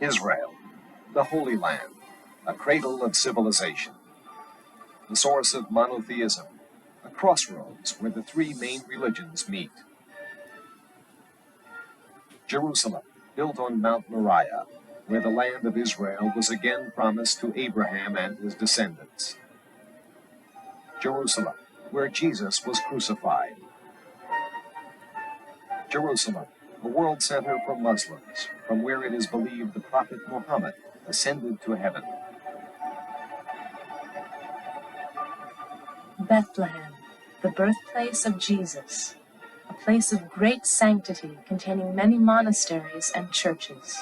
Israel, the Holy Land, a cradle of civilization, the source of monotheism, a crossroads where the three main religions meet. Jerusalem, built on Mount Moriah, where the land of Israel was again promised to Abraham and his descendants. Jerusalem, where Jesus was crucified. Jerusalem, a world center for Muslims, from where it is believed the Prophet Muhammad ascended to heaven. Bethlehem, the birthplace of Jesus, a place of great sanctity containing many monasteries and churches.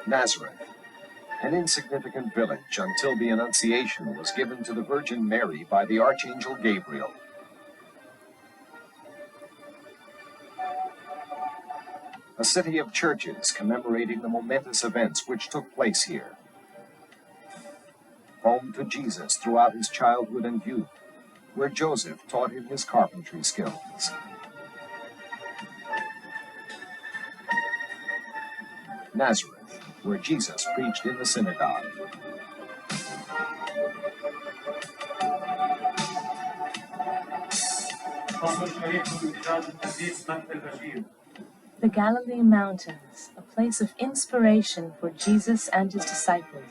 Nazareth, an insignificant village until the Annunciation was given to the Virgin Mary by the Archangel Gabriel. A city of churches commemorating the momentous events which took place here. Home to Jesus throughout his childhood and youth, where Joseph taught him his carpentry skills. Nazareth, where Jesus preached in the synagogue. The Galilee Mountains, a place of inspiration for Jesus and his disciples.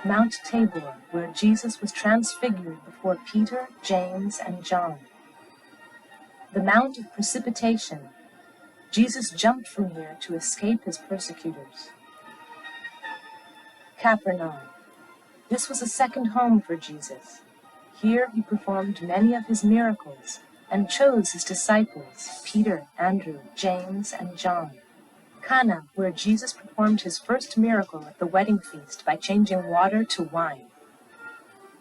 Mount Tabor, where Jesus was transfigured before Peter, James, and John. The Mount of Precipitation. Jesus jumped from here to escape his persecutors. Capernaum. This was a second home for Jesus. Here he performed many of his miracles and chose his disciples, Peter, Andrew, James, and John. Cana, where Jesus performed his first miracle at the wedding feast by changing water to wine.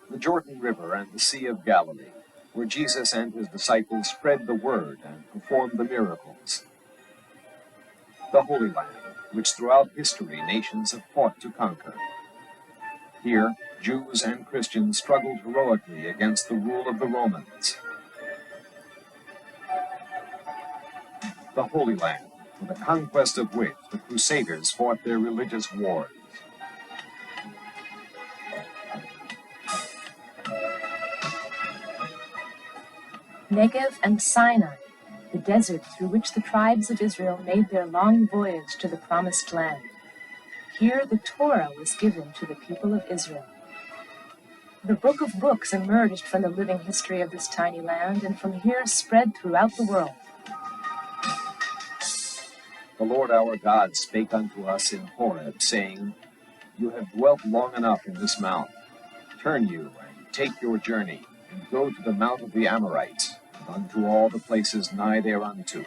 The Jordan River and the Sea of Galilee, where Jesus and his disciples spread the word and performed the miracles. The Holy Land, which throughout history nations have fought to conquer. Here, Jews and Christians struggled heroically against the rule of the Romans. The Holy Land, for the conquest of which the Crusaders fought their religious wars. Negev and Sinai, the desert through which the tribes of Israel made their long voyage to the Promised Land. Here the Torah was given to the people of Israel. The Book of Books emerged from the living history of this tiny land, and from here spread throughout the world. The Lord our God spake unto us in Horeb, saying, You have dwelt long enough in this mount. Turn you, and take your journey, and go to the mount of the Amorites, and unto all the places nigh thereunto.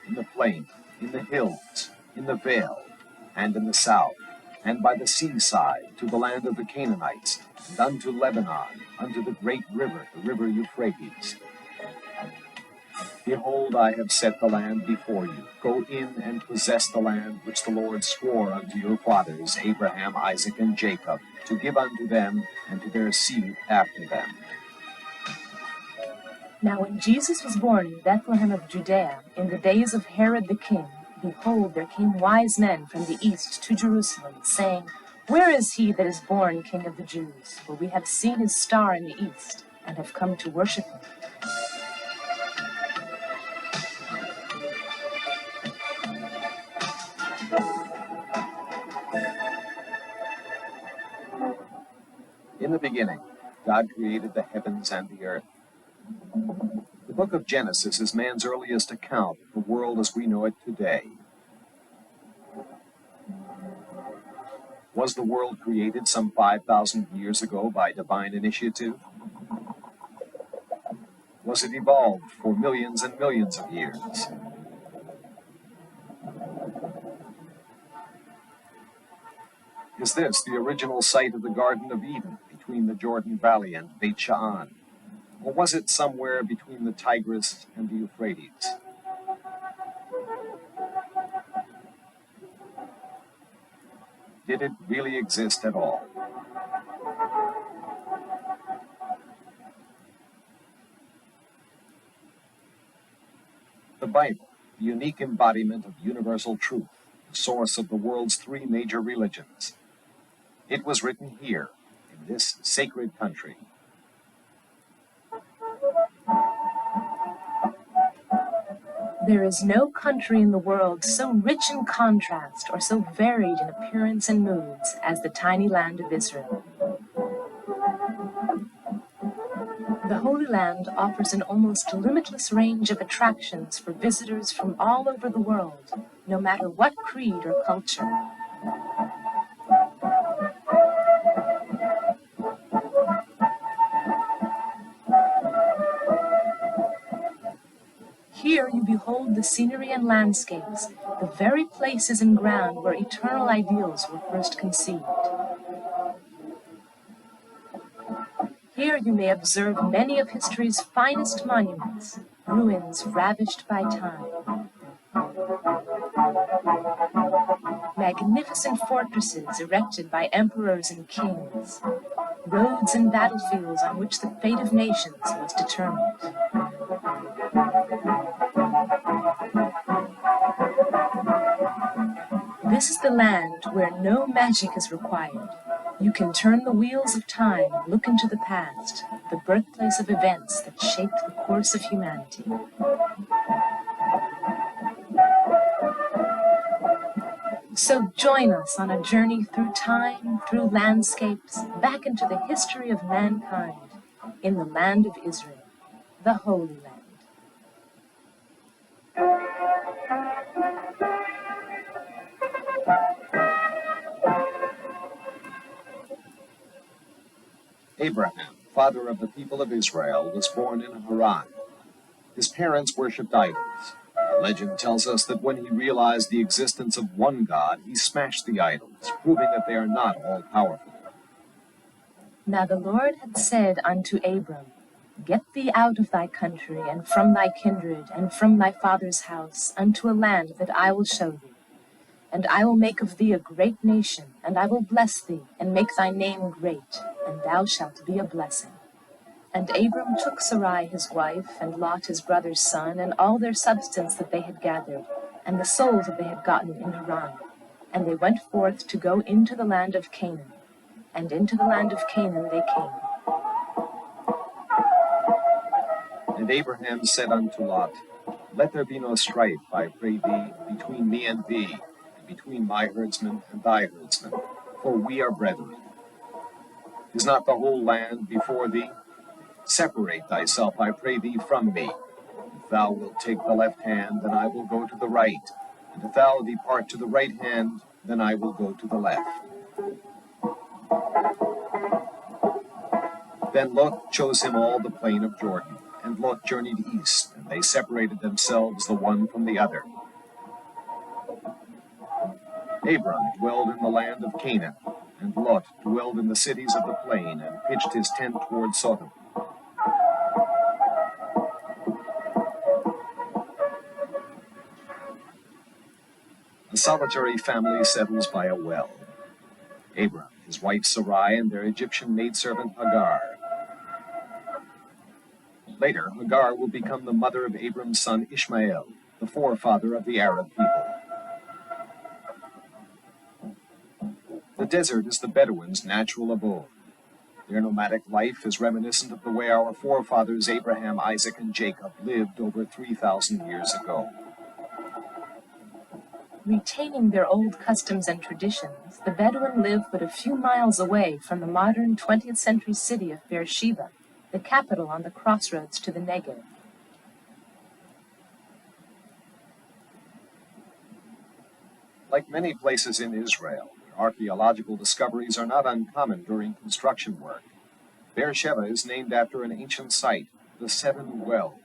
In the plain, in the hills, in the vale, and in the south, and by the seaside, to the land of the Canaanites, and unto Lebanon, unto the great river, the river Euphrates. Behold, I have set the land before you. Go in and possess the land which the Lord swore unto your fathers, Abraham, Isaac, and Jacob, to give unto them and to their seed after them. Now when Jesus was born in Bethlehem of Judea, in the days of Herod the king, behold, there came wise men from the east to Jerusalem, saying, Where is he that is born King of the Jews? For we have seen his star in the east, and have come to worship him. In the beginning, God created the heavens and the earth. The book of Genesis is man's earliest account of the world as we know it today. Was the world created some 5,000 years ago by divine initiative? Was it evolved for millions and millions of years? Is this the original site of the Garden of Eden between the Jordan Valley and Beit Sha'an? Or was it somewhere between the Tigris and the Euphrates? Did it really exist at all? The Bible, the unique embodiment of universal truth, the source of the world's three major religions. It was written here, in this sacred country. There is no country in the world so rich in contrast or so varied in appearance and moods as the tiny land of Israel. The Holy Land offers an almost limitless range of attractions for visitors from all over the world, no matter what creed or culture. Here you behold the scenery and landscapes, the very places and ground where eternal ideals were first conceived. Here you may observe many of history's finest monuments, ruins ravished by time. Magnificent fortresses erected by emperors and kings, roads and battlefields on which the fate of nations was determined. This is the land where no magic is required. You can turn the wheels of time and look into the past, the birthplace of events that shaped the course of humanity. So join us on a journey through time, through landscapes, back into the history of mankind, in the land of Israel, the Holy Land. Abraham, father of the people of Israel, was born in Haran. His parents worshipped idols. The legend tells us that when he realized the existence of one God, he smashed the idols, proving that they are not all-powerful. Now the Lord had said unto Abram, Get thee out of thy country, and from thy kindred, and from thy father's house, unto a land that I will show thee. And I will make of thee a great nation, and I will bless thee, and make thy name great, and thou shalt be a blessing. And Abram took Sarai his wife, and Lot his brother's son, and all their substance that they had gathered, and the souls that they had gotten in Haran. And they went forth to go into the land of Canaan. And into the land of Canaan they came. And Abraham said unto Lot, Let there be no strife, I pray thee, between me and thee, and between my herdsmen and thy herdsmen, for we are brethren. Is not the whole land before thee? Separate thyself, I pray thee, from me. If thou wilt take the left hand, then I will go to the right, and if thou depart to the right hand, then I will go to the left. Then Lot chose him all the plain of Jordan, and Lot journeyed east, and they separated themselves the one from the other. Abram dwelled in the land of Canaan, and Lot dwelled in the cities of the plain, and pitched his tent toward Sodom. A solitary family settles by a well. Abram, his wife Sarai, and their Egyptian maidservant Hagar. Later, Hagar will become the mother of Abram's son Ishmael, the forefather of the Arab people. The desert is the Bedouins' natural abode. Their nomadic life is reminiscent of the way our forefathers Abraham, Isaac, and Jacob lived over 3,000 years ago. Retaining their old customs and traditions, the Bedouin live but a few miles away from the modern 20th century city of Beersheba, the capital on the crossroads to the Negev. Like many places in Israel, archaeological discoveries are not uncommon during construction work. Beersheba is named after an ancient site, the Seven Wells.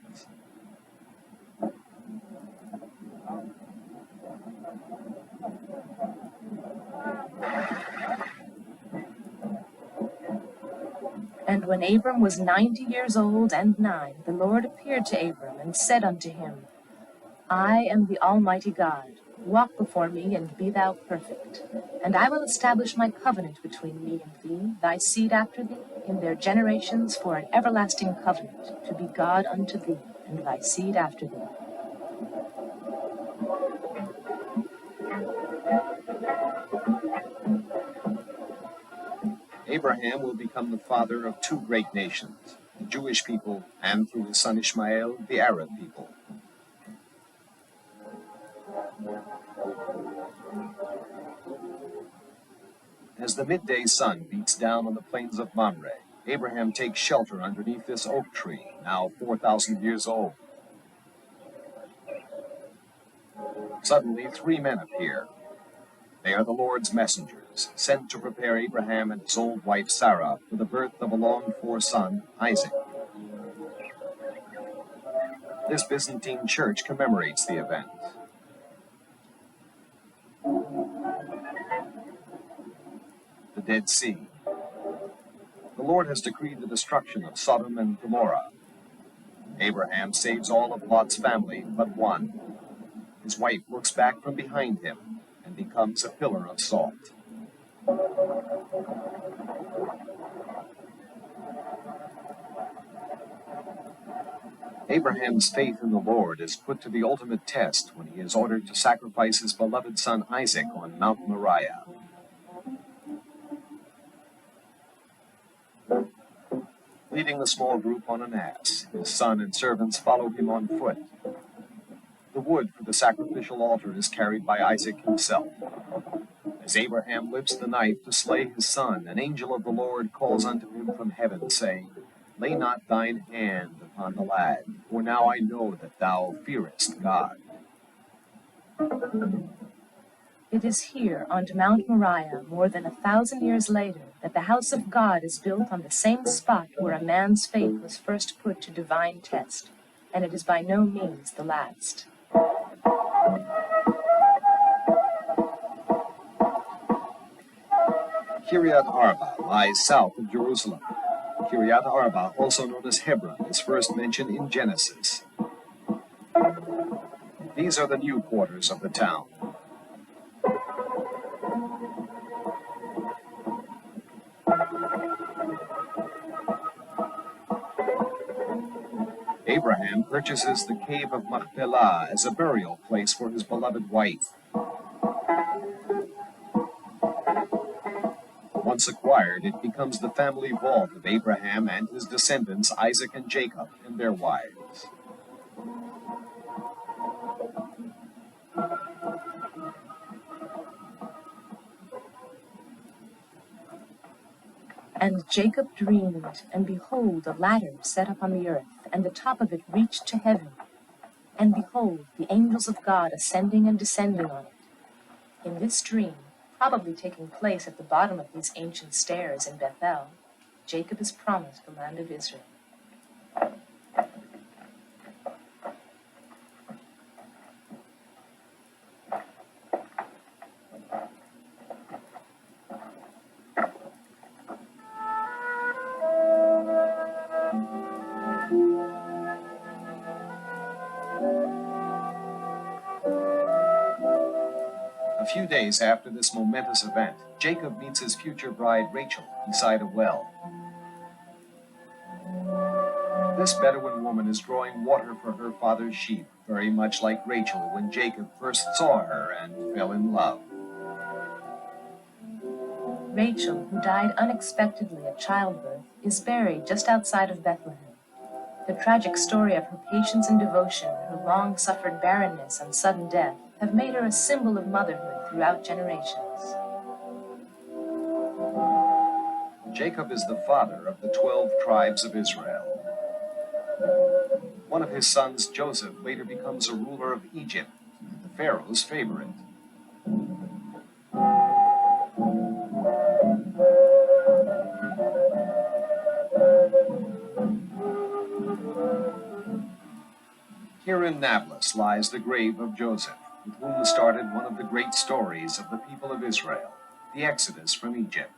And when Abram was 90 years old and 9, the Lord appeared to Abram and said unto him, I am the Almighty God. Walk before me, and be thou perfect. And I will establish my covenant between me and thee, thy seed after thee, in their generations for an everlasting covenant, to be God unto thee, and thy seed after thee. Abraham will become the father of two great nations, the Jewish people, and through his son Ishmael, the Arab people. As the midday sun beats down on the plains of Mamre, Abraham takes shelter underneath this oak tree, now 4,000 years old. Suddenly, three men appear. They are the Lord's messengers, sent to prepare Abraham and his old wife Sarah for the birth of a longed-for son, Isaac. This Byzantine church commemorates the event. The Dead Sea. The Lord has decreed the destruction of Sodom and Gomorrah. Abraham saves all of Lot's family but one. His wife looks back from behind him and becomes a pillar of salt. Abraham's faith in the Lord is put to the ultimate test when he is ordered to sacrifice his beloved son Isaac on Mount Moriah. Leading the small group on an ass, his son and servants follow him on foot. The wood for the sacrificial altar is carried by Isaac himself. As Abraham lifts the knife to slay his son, an angel of the Lord calls unto him from heaven, saying, Lay not thine hand upon the lad, for now I know that thou fearest God. It is here, on Mount Moriah, more than 1,000 years later, that the house of God is built on the same spot where a man's faith was first put to divine test, and it is by no means the last. Kiryat Arba lies south of Jerusalem. Kiryat Arba, also known as Hebron, is first mentioned in Genesis. These are the new quarters of the town. Abraham purchases the cave of Machpelah as a burial place for his beloved wife. Once acquired, it becomes the family vault of Abraham and his descendants, Isaac and Jacob, and their wives. And Jacob dreamed, and behold, a ladder set up on the earth, and the top of it reached to heaven. And behold, the angels of God ascending and descending on it. In this dream, probably taking place at the bottom of these ancient stairs in Bethel, Jacob is promised the land of Israel. A few days after this momentous event, Jacob meets his future bride Rachel beside a well. This Bedouin woman is drawing water for her father's sheep, very much like Rachel when Jacob first saw her and fell in love. Rachel, who died unexpectedly at childbirth, is buried just outside of Bethlehem. The tragic story of her patience and devotion, her long-suffered barrenness and sudden death, have made her a symbol of motherhood throughout generations. Jacob is the father of the 12 tribes of Israel. One of his sons, Joseph, later becomes a ruler of Egypt, the Pharaoh's favorite. Here in Nablus lies the grave of Joseph, with whom started one of the great stories of the people of Israel, the Exodus from Egypt.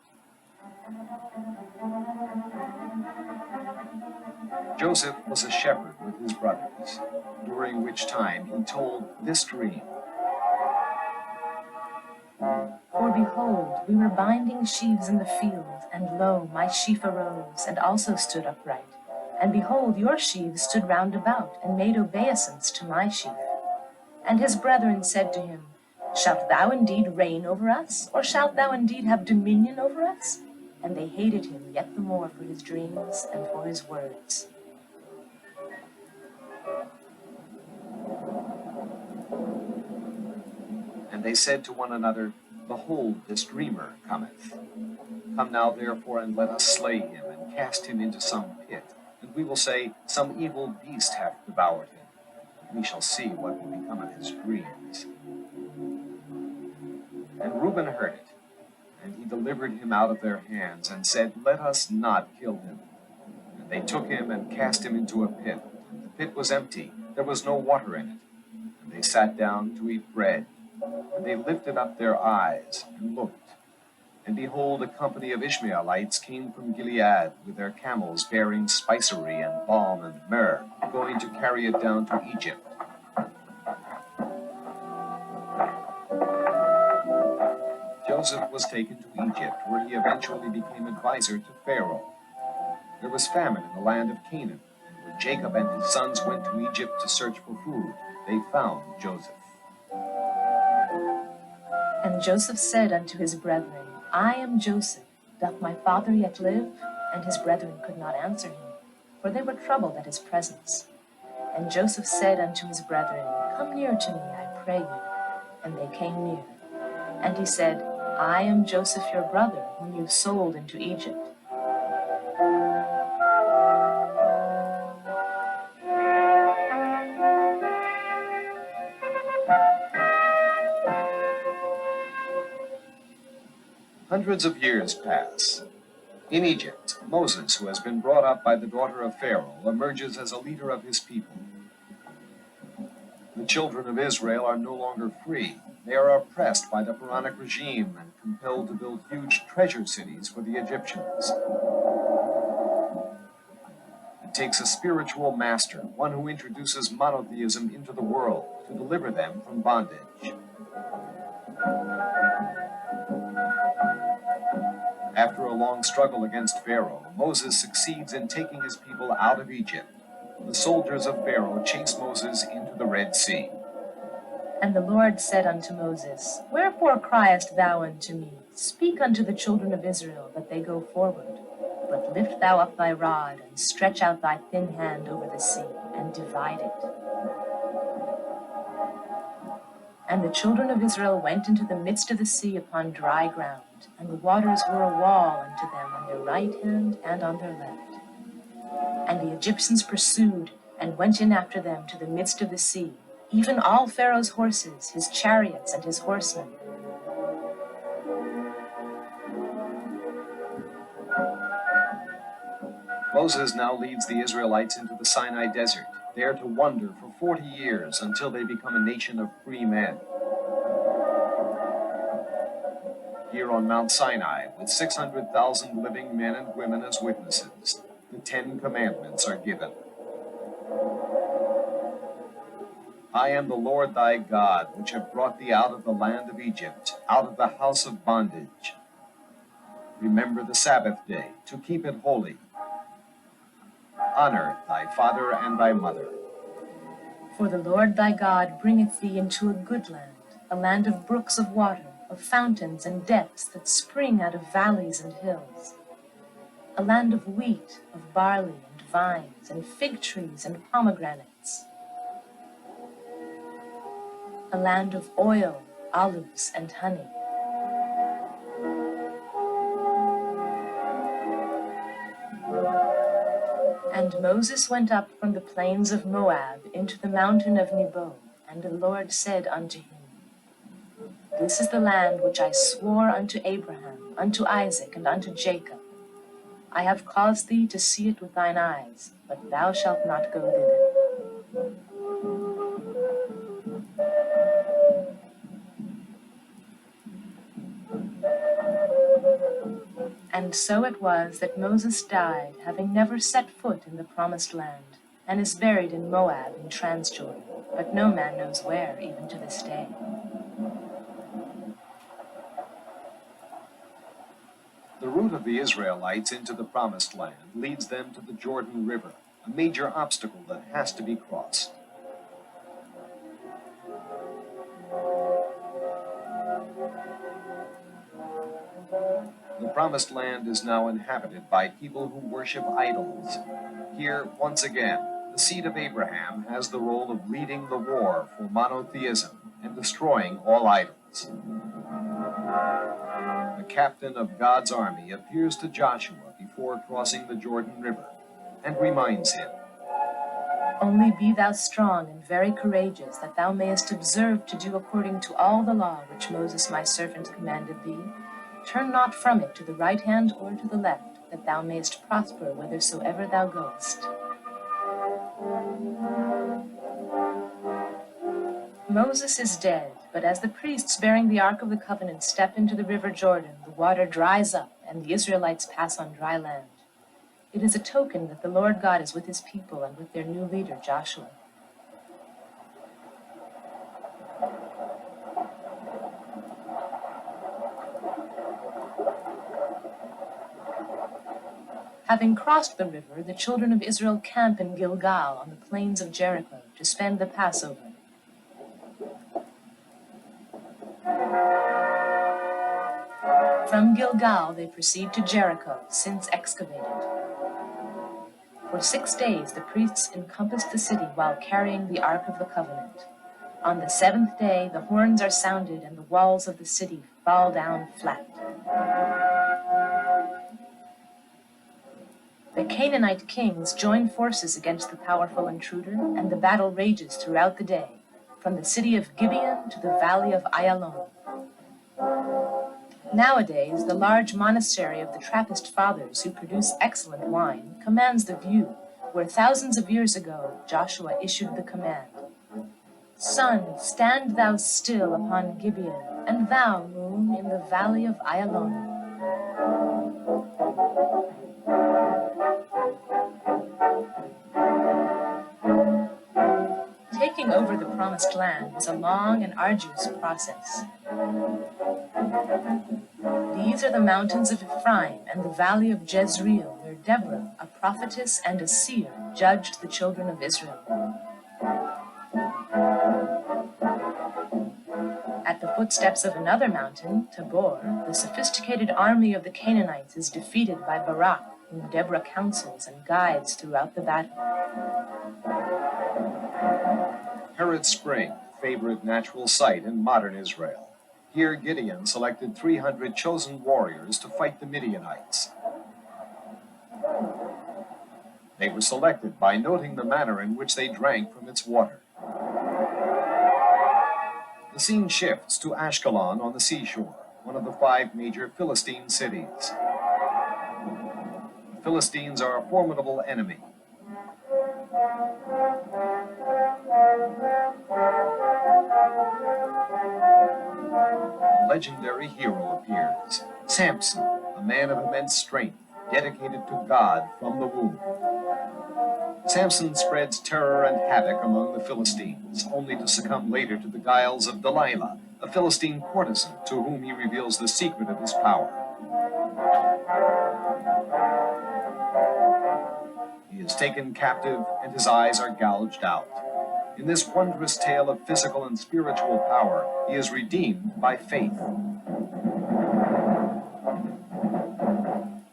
Joseph was a shepherd with his brothers, during which time he told this dream. For behold, we were binding sheaves in the field, and lo, my sheaf arose, and also stood upright. And behold, your sheaves stood round about, and made obeisance to my sheaf. And his brethren said to him, Shalt thou indeed reign over us, or shalt thou indeed have dominion over us? and they hated him yet the more for his dreams and for his words. And they said to one another, Behold, this dreamer cometh. Come now therefore, and let us slay him, and cast him into some pit. And we will say, Some evil beast hath devoured him. We shall see what will become of his dreams. And Reuben heard it, and he delivered him out of their hands, and said, Let us not kill him. And they took him and cast him into a pit. The pit was empty, there was no water in it. And they sat down to eat bread. And they lifted up their eyes and looked. And behold, a company of Ishmaelites came from Gilead with their camels bearing spicery and balm and myrrh, going to carry it down to Egypt. Joseph was taken to Egypt, where he eventually became advisor to Pharaoh. There was famine in the land of Canaan, and when Jacob and his sons went to Egypt to search for food, they found Joseph. And Joseph said unto his brethren, I am Joseph. Doth my father yet live? And his brethren could not answer him, for they were troubled at his presence. And Joseph said unto his brethren, Come near to me, I pray you. And they came near. And he said, I am Joseph your brother, whom you sold into Egypt. Hundreds of years pass. In Egypt, Moses, who has been brought up by the daughter of Pharaoh, emerges as a leader of his people. The children of Israel are no longer free. They are oppressed by the Pharaonic regime and compelled to build huge treasure cities for the Egyptians. It takes a spiritual master, one who introduces monotheism into the world, to deliver them from bondage. After a long struggle against Pharaoh, Moses succeeds in taking his people out of Egypt. The soldiers of Pharaoh chase Moses into the Red Sea. And the Lord said unto Moses, Wherefore criest thou unto me? Speak unto the children of Israel, that they go forward. But lift thou up thy rod, and stretch out thy thin hand over the sea, and divide it. And the children of Israel went into the midst of the sea upon dry ground, and the waters were a wall unto them on their right hand and on their left. And the Egyptians pursued, and went in after them to the midst of the sea, even all Pharaoh's horses, his chariots, and his horsemen. Moses now leads the Israelites into the Sinai desert, there to wander for 40 years until they become a nation of free men. Here on Mount Sinai, with 600,000 living men and women as witnesses, the 10 Commandments are given. I am the Lord thy God, which have brought thee out of the land of Egypt, out of the house of bondage. Remember the Sabbath day, to keep it holy. Honor thy father and thy mother. For the Lord thy God bringeth thee into a good land, a land of brooks of water, of fountains and depths that spring out of valleys and hills, a land of wheat, of barley and vines, and fig trees and pomegranates, a land of oil, olives, and honey. And Moses went up from the plains of Moab into the mountain of Nebo, and the Lord said unto him, This is the land which I swore unto Abraham, unto Isaac, and unto Jacob. I have caused thee to see it with thine eyes, but thou shalt not go thither. And so it was that Moses died, having never set foot in the promised land, and is buried in Moab in Transjordan, but no man knows where, even to this day. The route of the Israelites into the Promised Land leads them to the Jordan River, a major obstacle that has to be crossed. The Promised Land is now inhabited by people who worship idols. Here, once again, the seed of Abraham has the role of leading the war for monotheism and destroying all idols. The captain of God's army appears to Joshua before crossing the Jordan River and reminds him, "Only be thou strong and very courageous, that thou mayest observe to do according to all the law which Moses my servant commanded thee. Turn not from it to the right hand or to the left, that thou mayest prosper whithersoever thou goest." Moses is dead, but as the priests bearing the Ark of the Covenant step into the river Jordan, the water dries up and the Israelites pass on dry land. It is a token that the Lord God is with his people and with their new leader, Joshua. Having crossed the river, the children of Israel camp in Gilgal on the plains of Jericho to spend the Passover. From Gilgal they proceed to Jericho, since excavated. For 6 days the priests encompassed the city while carrying the Ark of the Covenant. On the 7th day the horns are sounded and the walls of the city fall down flat. The Canaanite kings join forces against the powerful intruder, and the battle rages throughout the day, from the city of Gibeon to the valley of Ayalon. Nowadays, the large monastery of the Trappist fathers, who produce excellent wine, commands the view, where thousands of years ago Joshua issued the command, "Sun, stand thou still upon Gibeon, and thou, moon, in the valley of Ayalon." Taking over the Promised Land was a long and arduous process. These are the mountains of Ephraim and the valley of Jezreel, where Deborah, a prophetess and a seer, judged the children of Israel. At the footsteps of another mountain, Tabor, the sophisticated army of the Canaanites is defeated by Barak, whom Deborah counsels and guides throughout the battle. Herod's Spring, favorite natural site in modern Israel. Here Gideon selected 300 chosen warriors to fight the Midianites. They were selected by noting the manner in which they drank from its water. The scene shifts to Ashkelon on the seashore, one of the 5 major Philistine cities. The Philistines are a formidable enemy. A legendary hero appears, Samson, a man of immense strength, dedicated to God from the womb. Samson spreads terror and havoc among the Philistines, only to succumb later to the guiles of Delilah, a Philistine courtesan to whom he reveals the secret of his power. He is taken captive and his eyes are gouged out. In this wondrous tale of physical and spiritual power, he is redeemed by faith.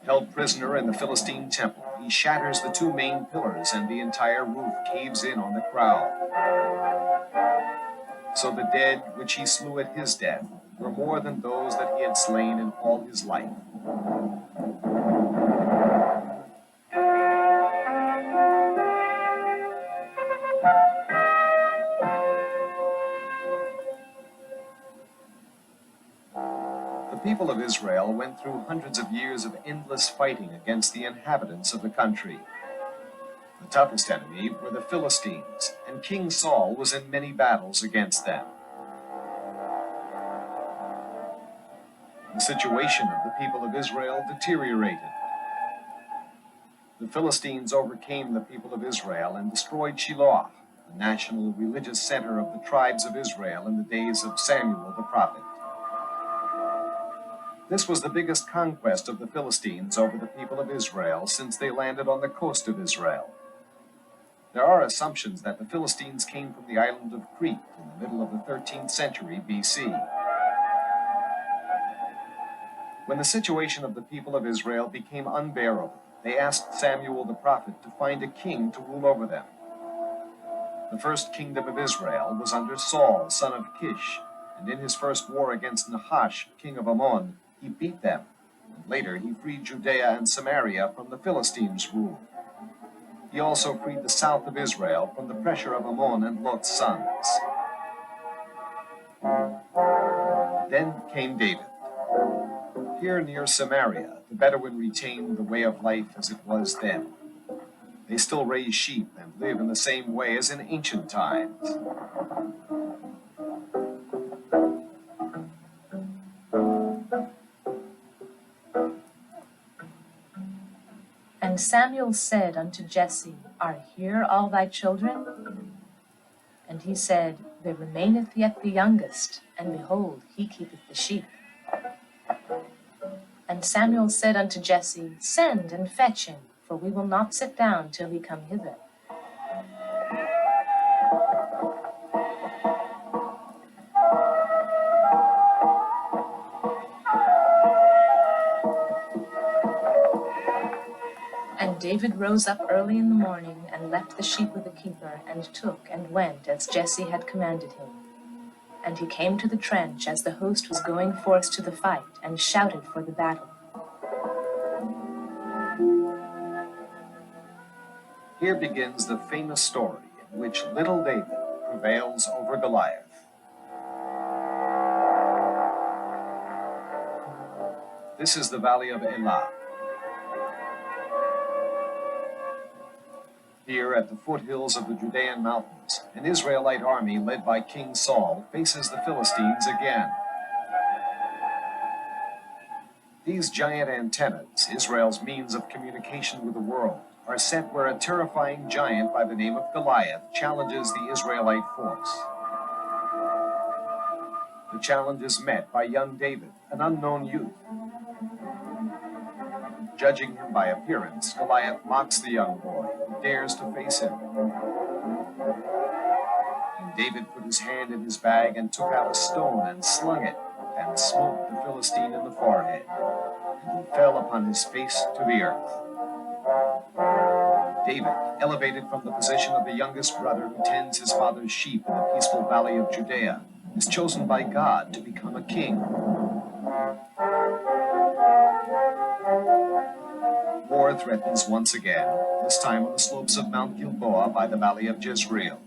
Held prisoner in the Philistine temple, he shatters the 2 main pillars and the entire roof caves in on the crowd. So the dead which he slew at his death were more than those that he had slain in all his life. The people of Israel went through hundreds of years of endless fighting against the inhabitants of the country. The toughest enemy were the Philistines, and King Saul was in many battles against them. The situation of the people of Israel deteriorated. The Philistines overcame the people of Israel and destroyed Shiloh, the national religious center of the tribes of Israel in the days of Samuel the prophet. This was the biggest conquest of the Philistines over the people of Israel since they landed on the coast of Israel. There are assumptions that the Philistines came from the island of Crete in the middle of the 13th century BC. When the situation of the people of Israel became unbearable, they asked Samuel the prophet to find a king to rule over them. The first kingdom of Israel was under Saul, son of Kish, and in his first war against Nahash, king of Ammon, he beat them. And later he freed Judea and Samaria from the Philistines' rule. He also freed the south of Israel from the pressure of Ammon and Lot's sons. Then came David. Here near Samaria, the Bedouin retained the way of life as it was then. They still raise sheep and live in the same way as in ancient times. And Samuel said unto Jesse, Are here all thy children? And he said, There remaineth yet the youngest, and behold, he keepeth the sheep. And Samuel said unto Jesse, Send and fetch him, for we will not sit down till he come hither. And David rose up early in the morning, and left the sheep with the keeper, and took and went as Jesse had commanded him. And he came to the trench as the host was going forth to the fight, and shouted for the battle. Here begins the famous story in which little David prevails over Goliath. This is the valley of Elah. Here at the foothills of the Judean mountains, an Israelite army led by King Saul faces the Philistines again. These giant antennas, Israel's means of communication with the world, are set where a terrifying giant by the name of Goliath challenges the Israelite force. The challenge is met by young David, an unknown youth. Judging him by appearance, Goliath mocks the young boy who dares to face him. And David put his hand in his bag and took out a stone and slung it, and smote the Philistine in the forehead, and he fell upon his face to the earth. David, elevated from the position of the youngest brother who tends his father's sheep in the peaceful valley of Judea, is chosen by God to become a king. War threatens once again, this time on the slopes of Mount Gilboa by the valley of Jezreel.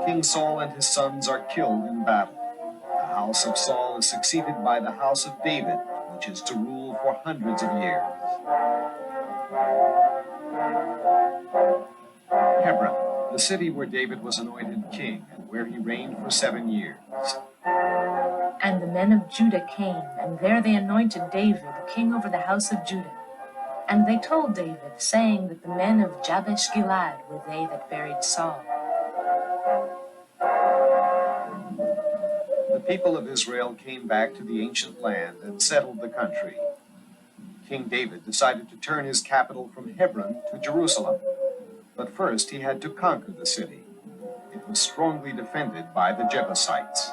King Saul and his sons are killed in battle. The house of Saul is succeeded by the house of David, which is to rule for hundreds of years. Hebron, the city where David was anointed king and where he reigned for 7 years. And the men of Judah came, and there they anointed David king over the house of Judah. And they told David, saying that the men of Jabesh Gilead were they that buried Saul. The people of Israel came back to the ancient land and settled the country. King David decided to turn his capital from Hebron to Jerusalem. But first he had to conquer the city. It was strongly defended by the Jebusites.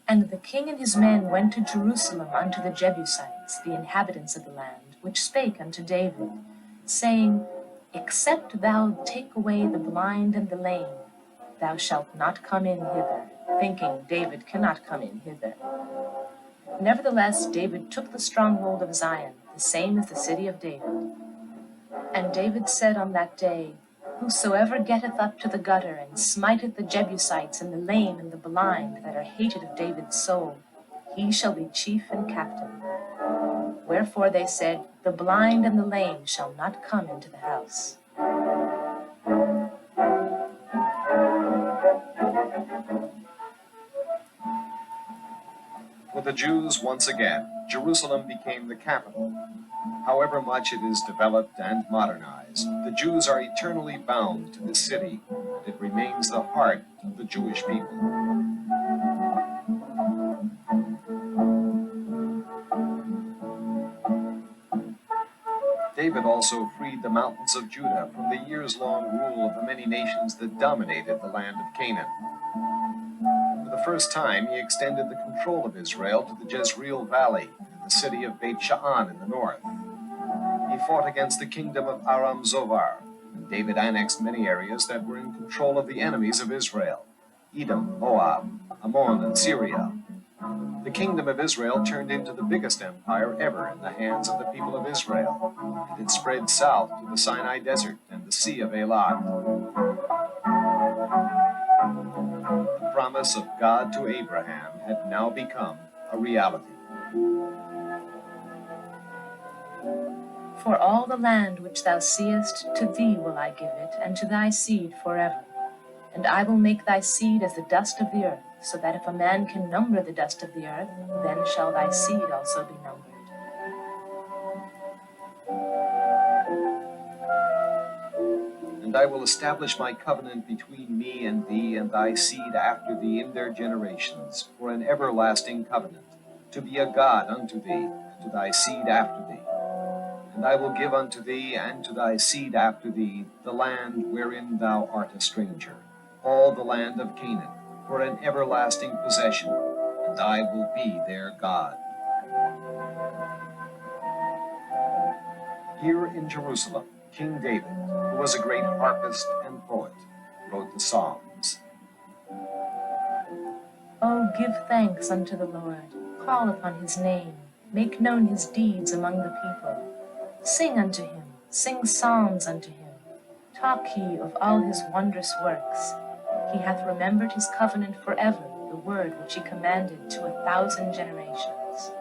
And the king and his men went to Jerusalem unto the Jebusites, the inhabitants of the land, which spake unto David, saying, Except thou take away the blind and the lame, thou shalt not come in hither, thinking David cannot come in hither. Nevertheless, David took the stronghold of Zion, the same as the city of David. And David said on that day, Whosoever getteth up to the gutter, and smiteth the Jebusites, and the lame, and the blind, that are hated of David's soul, he shall be chief and captain. Wherefore they said, The blind and the lame shall not come into the house. For the Jews, once again, Jerusalem became the capital. However much it is developed and modernized, the Jews are eternally bound to this city, and it remains the heart of the Jewish people. David also freed the mountains of Judah from the years-long rule of the many nations that dominated the land of Canaan. For the first time, he extended the control of Israel to the Jezreel Valley and the city of Beit Sha'an in the north. He fought against the kingdom of Aram Zovar, and David annexed many areas that were in control of the enemies of Israel: Edom, Moab, Ammon, and Syria. The kingdom of Israel turned into the biggest empire ever in the hands of the people of Israel, and it spread south to the Sinai Desert and the Sea of Eilat. The promise of God to Abraham had now become a reality. For all the land which thou seest, to thee will I give it, and to thy seed forever. And I will make thy seed as the dust of the earth, so that if a man can number the dust of the earth, then shall thy seed also be numbered. And I will establish my covenant between me and thee and thy seed after thee in their generations, for an everlasting covenant, to be a God unto thee, and to thy seed after thee. And I will give unto thee and to thy seed after thee the land wherein thou art a stranger, all the land of Canaan, for an everlasting possession, and I will be their God. Here in Jerusalem, King David, who was a great harpist and poet, wrote the Psalms. O give thanks unto the Lord, call upon his name, make known his deeds among the people. Sing unto him, sing psalms unto him. Talk ye of all his wondrous works. He hath remembered his covenant forever, the word which he commanded to 1,000 generations.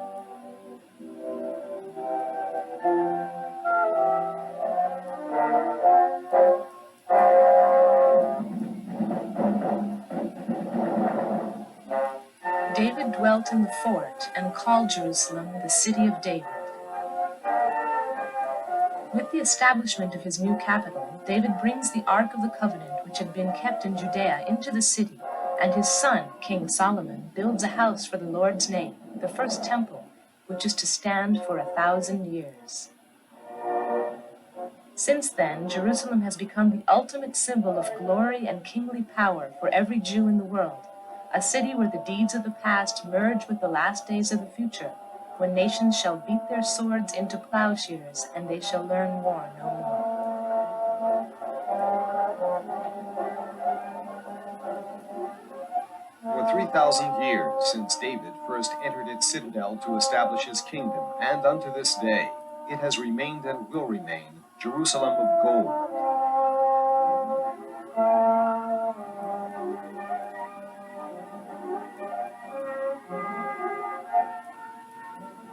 David dwelt in the fort and called Jerusalem the city of David. With the establishment of his new capital, David brings the Ark of the Covenant, which had been kept in Judea, into the city, and his son, King Solomon, builds a house for the Lord's name, the first temple, which is to stand for 1,000 years. Since then, Jerusalem has become the ultimate symbol of glory and kingly power for every Jew in the world, a city where the deeds of the past merge with the last days of the future, when nations shall beat their swords into plowshares, and they shall learn war no more. For 3,000 years since David first entered its citadel to establish his kingdom, and unto this day, it has remained and will remain Jerusalem of gold.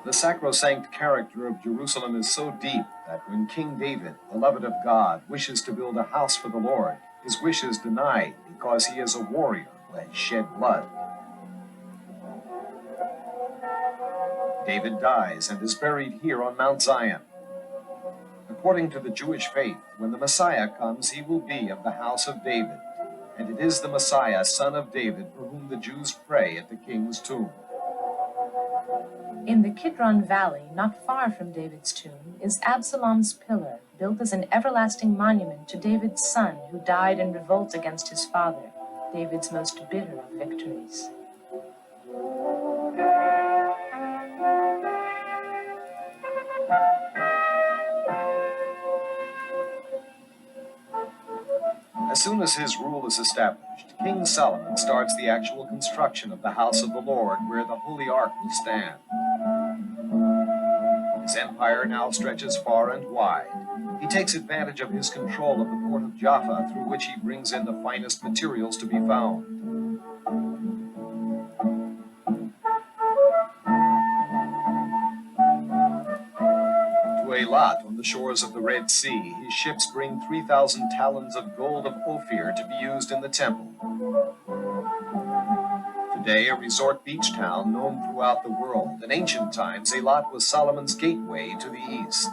The sacrosanct character of Jerusalem is so deep that when King David, beloved of God, wishes to build a house for the Lord, his wish is denied because he is a warrior who has shed blood. David dies and is buried here on Mount Zion. According to the Jewish faith, when the Messiah comes, he will be of the house of David, and it is the Messiah, son of David, for whom the Jews pray at the king's tomb. In the Kidron Valley, not far from David's tomb, is Absalom's pillar, built as an everlasting monument to David's son, who died in revolt against his father, David's most bitter of victories. As soon as his rule is established, King Solomon starts the actual construction of the house of the Lord, where the Holy Ark will stand. His empire now stretches far and wide. He takes advantage of his control of the port of Jaffa, through which he brings in the finest materials to be found. To Eilat, on the shores of the Red Sea, his ships bring 3,000 talons of gold of Ophir to be used in the temple. Today, a resort beach town known throughout the world, in ancient times, Eilat was Solomon's gateway to the east.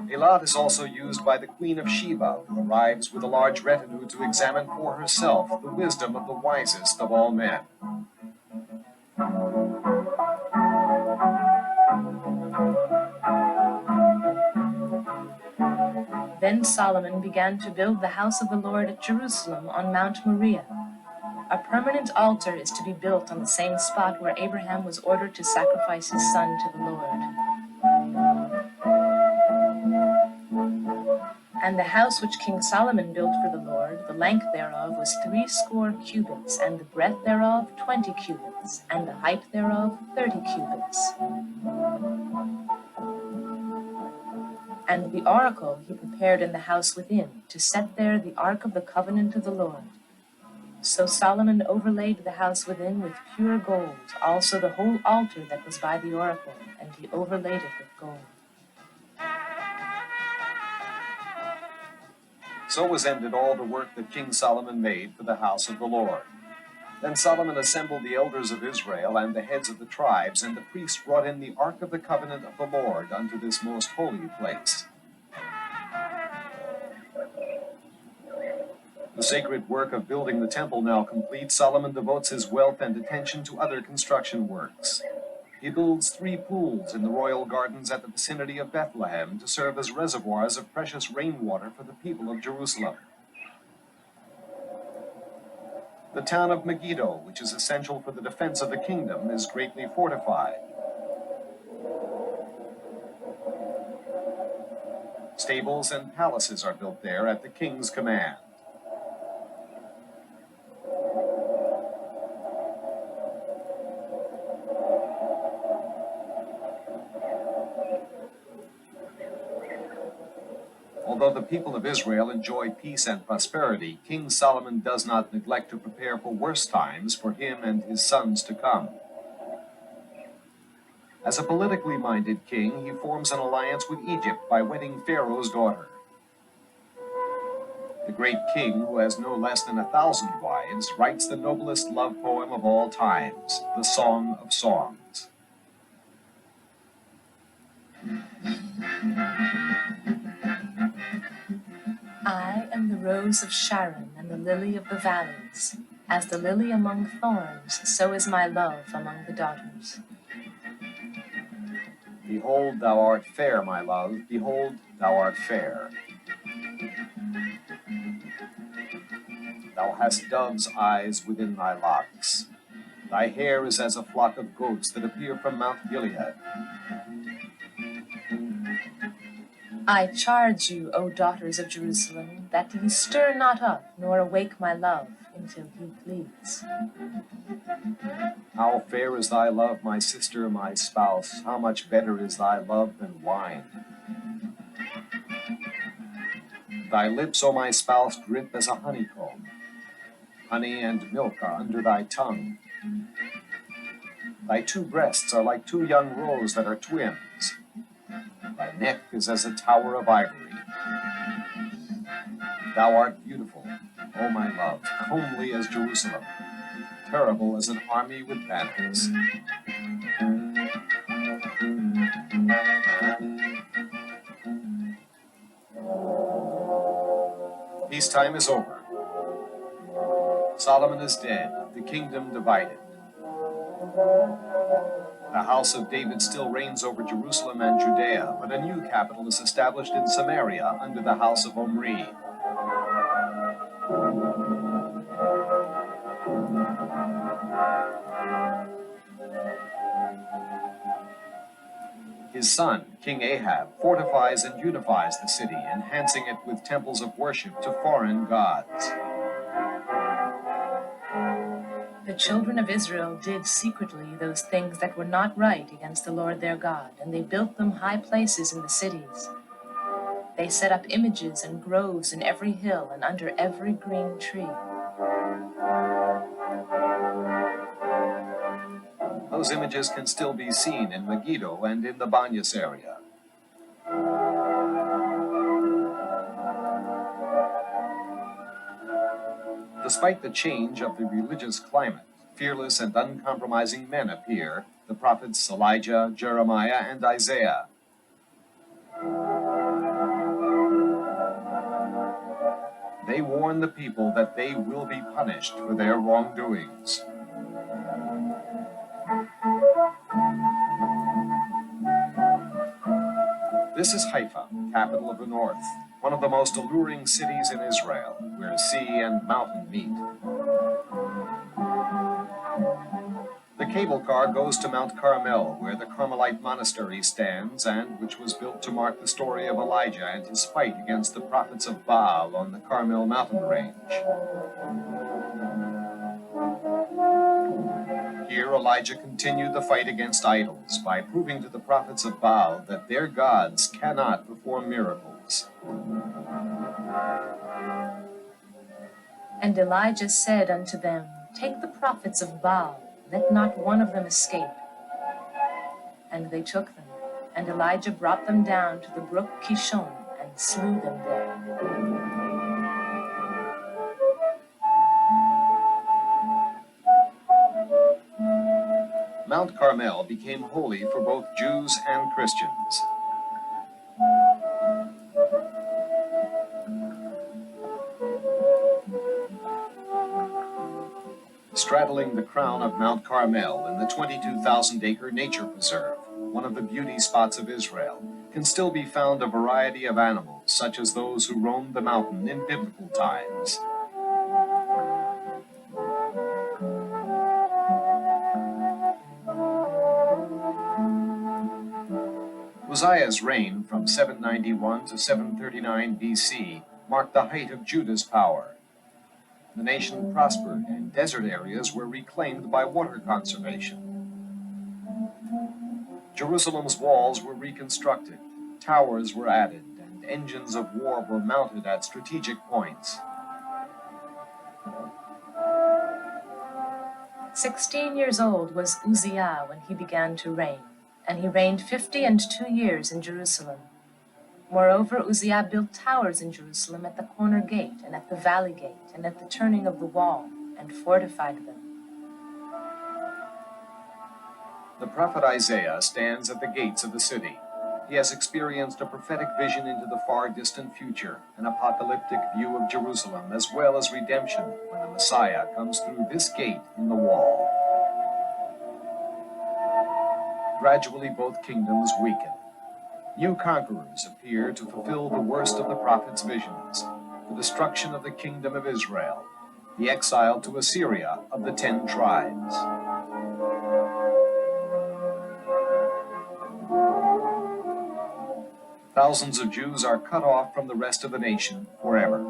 Eilat is also used by the Queen of Sheba, who arrives with a large retinue to examine for herself the wisdom of the wisest of all men. Then Solomon began to build the house of the Lord at Jerusalem on Mount Moriah. A permanent altar is to be built on the same spot where Abraham was ordered to sacrifice his son to the Lord. And the house which King Solomon built for the Lord, the length thereof was 80 cubits, and the breadth thereof 20 cubits, and the height thereof 30 cubits. And the oracle he prepared in the house within, to set there the ark of the covenant of the Lord. So Solomon overlaid the house within with pure gold, also the whole altar that was by the oracle, and he overlaid it with gold. So was ended all the work that King Solomon made for the house of the Lord. Then Solomon assembled the elders of Israel and the heads of the tribes, and the priests brought in the ark of the covenant of the Lord unto this most holy place. The sacred work of building the temple now complete, Solomon devotes his wealth and attention to other construction works. He builds 3 pools in the royal gardens at the vicinity of Bethlehem to serve as reservoirs of precious rainwater for the people of Jerusalem. The town of Megiddo, which is essential for the defense of the kingdom, is greatly fortified. Stables and palaces are built there at the king's command. Although the people of Israel enjoy peace and prosperity, King Solomon does not neglect to prepare for worse times for him and his sons to come. As a politically minded king, he forms an alliance with Egypt by wedding Pharaoh's daughter. The great king, who has no less than 1,000 wives, writes the noblest love poem of all times, the Song of Songs. I am the rose of Sharon and the lily of the valleys. As the lily among thorns, so is my love among the daughters. Behold, thou art fair, my love, behold, thou art fair. Thou hast dove's eyes within thy locks. Thy hair is as a flock of goats that appear from Mount Gilead. I charge you, O daughters of Jerusalem, that ye stir not up, nor awake my love, until he please. How fair is thy love, my sister, my spouse! How much better is thy love than wine! Thy lips, O my spouse, drip as a honeycomb. Honey and milk are under thy tongue. Thy 2 breasts are like 2 young roes that are twins. Thy neck is as a tower of ivory. Thou art beautiful, O my love, comely as Jerusalem, terrible as an army with banners. Peacetime is over. Solomon is dead, the kingdom divided. The house of David still reigns over Jerusalem and Judea, but a new capital is established in Samaria under the house of Omri. His son, King Ahab, fortifies and unifies the city, enhancing it with temples of worship to foreign gods. The children of Israel did secretly those things that were not right against the Lord their God, and they built them high places in the cities. They set up images and groves in every hill and under every green tree. Those images can still be seen in Megiddo and in the Banyas area. Despite the change of the religious climate, fearless and uncompromising men appear, the prophets Elijah, Jeremiah, and Isaiah. They warn the people that they will be punished for their wrongdoings. This is Haifa, capital of the north. one of the most alluring cities in Israel, where sea and mountain meet. The cable car goes to Mount Carmel, where the Carmelite monastery stands and which was built to mark the story of Elijah and his fight against the prophets of Baal on the Carmel mountain range. Here, Elijah continued the fight against idols by proving to the prophets of Baal that their gods cannot perform miracles. And Elijah said unto them, Take the prophets of Baal, let not one of them escape. And they took them, and Elijah brought them down to the brook Kishon, and slew them there. Mount Carmel became holy for both Jews and Christians. Straddling the crown of Mount Carmel in the 22,000-acre nature preserve, one of the beauty spots of Israel, can still be found a variety of animals, such as those who roamed the mountain in biblical times. Uzziah's reign from 791 to 739 BC marked the height of Judah's power. The nation prospered, and desert areas were reclaimed by water conservation. Jerusalem's walls were reconstructed, towers were added, and engines of war were mounted at strategic points. 16 years old was Uzziah when he began to reign, and he reigned 52 years in Jerusalem. Moreover, Uzziah built towers in Jerusalem at the corner gate, and at the valley gate, and at the turning of the wall, and fortified them. The prophet Isaiah stands at the gates of the city. He has experienced a prophetic vision into the far distant future, an apocalyptic view of Jerusalem, as well as redemption when the Messiah comes through this gate in the wall. Gradually, both kingdoms weaken. New conquerors appear to fulfill the worst of the prophet's visions, the destruction of the kingdom of Israel, the exile to Assyria of the 10 tribes. Thousands of Jews are cut off from the rest of the nation forever.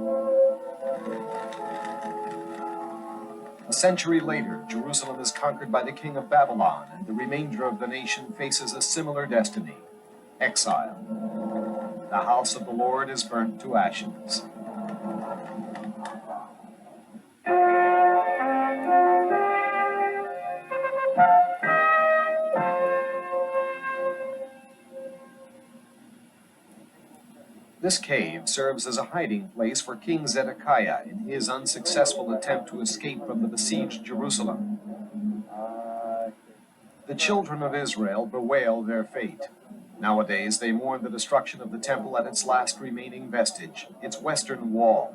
A century later, Jerusalem is conquered by the king of Babylon, and the remainder of the nation faces a similar destiny: exile. The house of the Lord is burnt to ashes. This cave serves as a hiding place for King Zedekiah in his unsuccessful attempt to escape from the besieged Jerusalem. The children of Israel bewail their fate. Nowadays, they mourn the destruction of the temple at its last remaining vestige, its western wall.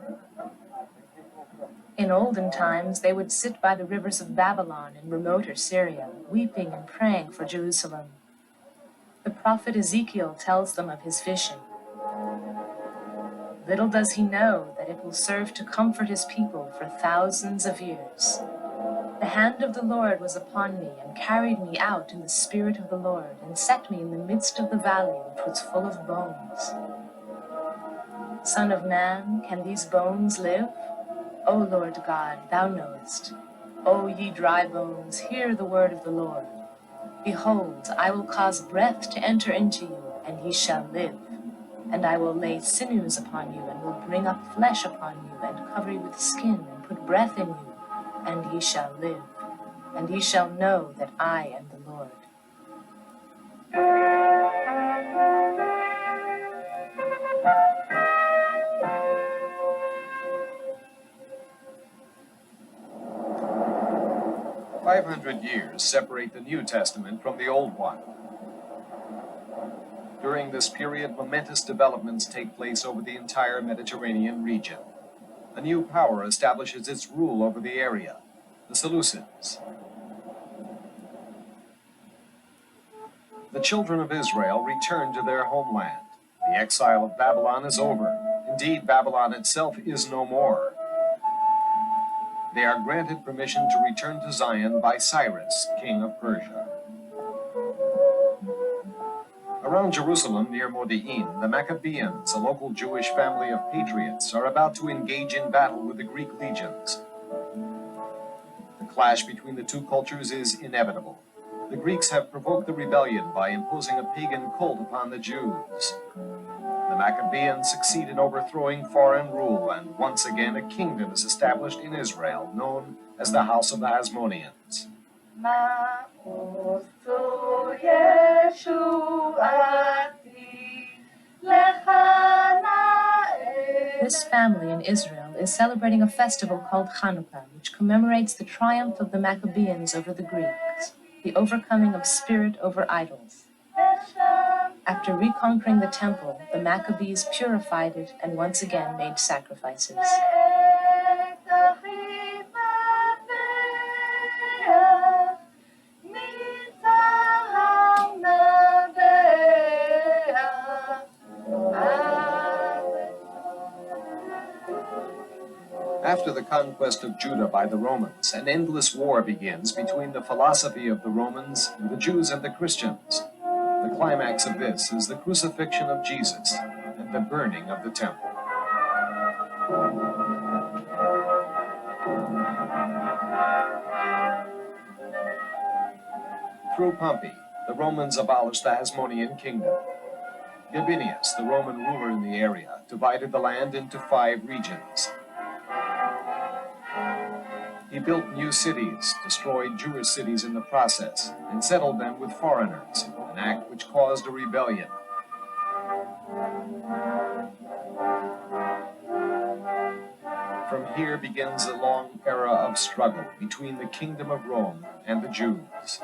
In olden times, they would sit by the rivers of Babylon in remoter Syria, weeping and praying for Jerusalem. The prophet Ezekiel tells them of his vision. Little does he know that it will serve to comfort his people for thousands of years. The hand of the Lord was upon me, and carried me out in the spirit of the Lord, and set me in the midst of the valley, which was full of bones. Son of man, can these bones live? O Lord God, thou knowest. O ye dry bones, hear the word of the Lord. Behold, I will cause breath to enter into you, and ye shall live. And I will lay sinews upon you, and will bring up flesh upon you, and cover you with skin, and put breath in you, and ye shall live. And ye shall know that I am the Lord. 500 years separate the New Testament from the Old one. During this period, momentous developments take place over the entire Mediterranean region. A new power establishes its rule over the area, the Seleucids. The children of Israel return to their homeland. The exile of Babylon is over. In Indeed, Babylon itself is no more. They are granted permission to return to Zion by Cyrus, king of Persia. Around Jerusalem, near Modi'in, the Maccabeans, a local Jewish family of patriots, are about to engage in battle with the Greek legions. The clash between the two cultures is inevitable. The Greeks have provoked the rebellion by imposing a pagan cult upon the Jews. The Maccabeans succeed in overthrowing foreign rule, and once again a kingdom is established in Israel, known as the House of the Hasmoneans. This family in Israel is celebrating a festival called Hanukkah, which commemorates the triumph of the Maccabeans over the Greeks, the overcoming of spirit over idols. After reconquering the temple, the Maccabees purified it and once again made sacrifices. After the conquest of Judah by the Romans, an endless war begins between the philosophy of the Romans and the Jews and the Christians. The climax of this is the crucifixion of Jesus and the burning of the temple. Through Pompey, the Romans abolished the Hasmonean kingdom. Gabinius, the Roman ruler in the area, divided the land into 5 regions. He built new cities, destroyed Jewish cities in the process, and settled them with foreigners, an act which caused a rebellion. From here begins a long era of struggle between the Kingdom of Rome and the Jews.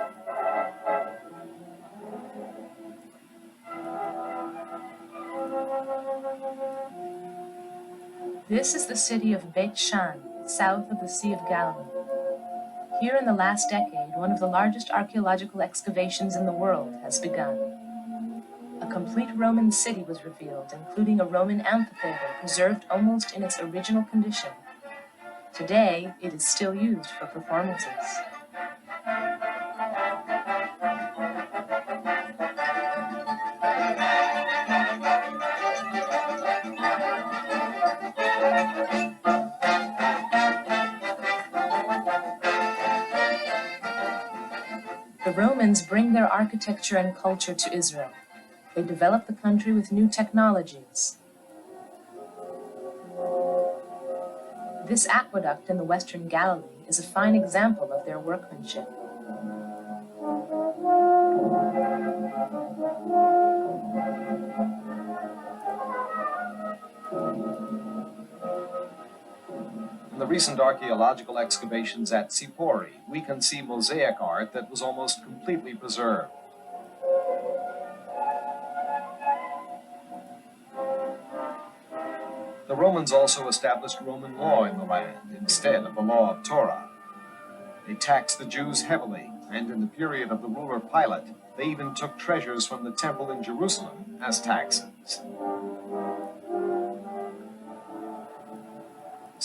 This is the city of Beit Shan, south of the Sea of Galilee. Here in the last decade, one of the largest archaeological excavations in the world has begun. A complete Roman city was revealed, including a Roman amphitheater preserved almost in its original condition. Today, it is still used for performances. The Romans bring their architecture and culture to Israel. They develop the country with new technologies. This aqueduct in the western Galilee is a fine example of their workmanship. In the recent archaeological excavations at Sipori, we can see mosaic art that was almost completely preserved. The Romans also established Roman law in the land instead of the law of Torah. They taxed the Jews heavily, and in the period of the ruler Pilate, they even took treasures from the temple in Jerusalem as taxes.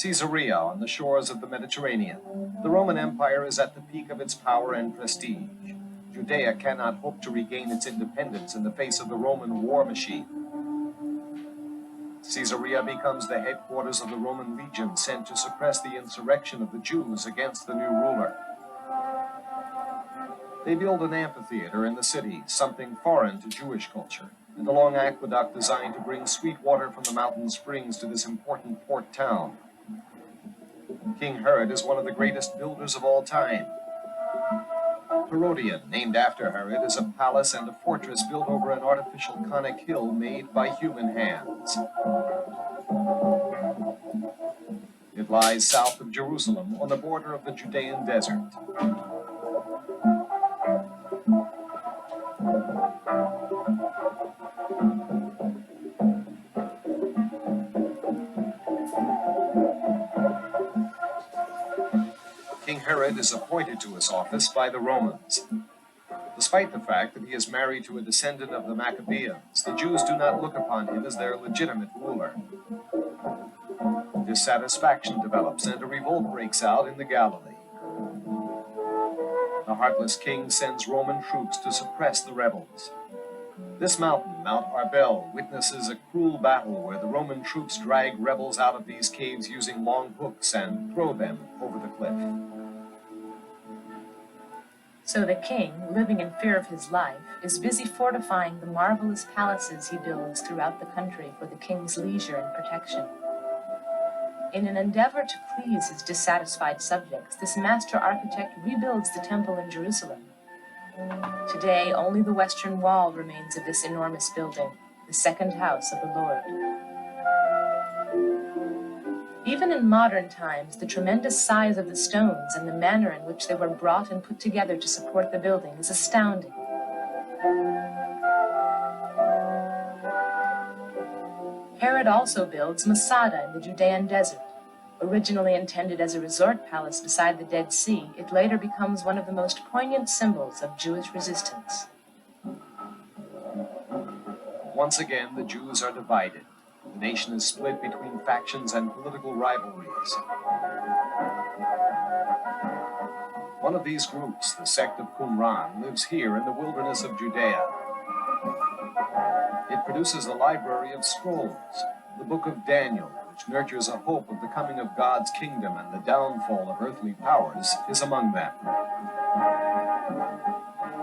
Caesarea on the shores of the Mediterranean. The Roman Empire is at the peak of its power and prestige. Judea cannot hope to regain its independence in the face of the Roman war machine. Caesarea becomes the headquarters of the Roman legion sent to suppress the insurrection of the Jews against the new ruler. They build an amphitheater in the city, something foreign to Jewish culture, and a long aqueduct designed to bring sweet water from the mountain springs to this important port town. King Herod is one of the greatest builders of all time. Herodion, named after Herod, is a palace and a fortress built over an artificial conic hill made by human hands. It lies south of Jerusalem on the border of the Judean desert. King Herod is appointed to his office by the Romans. Despite the fact that he is married to a descendant of the Maccabeans, the Jews do not look upon him as their legitimate ruler. dissatisfaction develops and a revolt breaks out in the Galilee. The heartless king sends Roman troops to suppress the rebels. This mountain, Mount Arbel, witnesses a cruel battle where the Roman troops drag rebels out of these caves using long hooks and throw them over the cliff. So the king, living in fear of his life, is busy fortifying the marvelous palaces he builds throughout the country for the king's leisure and protection. In an endeavor to please his dissatisfied subjects, this master architect rebuilds the temple in Jerusalem. Today, only the western wall remains of this enormous building, the second house of the Lord. Even in modern times, the tremendous size of the stones and the manner in which they were brought and put together to support the building is astounding. Herod also builds Masada in the Judean desert. Originally intended as a resort palace beside the Dead Sea, it later becomes one of the most poignant symbols of Jewish resistance. Once again, the Jews are divided. The nation is split between factions and political rivalries. One of these groups, the sect of Qumran, lives here in the wilderness of Judea. It produces a library of scrolls. The book of Daniel, which nurtures a hope of the coming of God's kingdom and the downfall of earthly powers, is among them.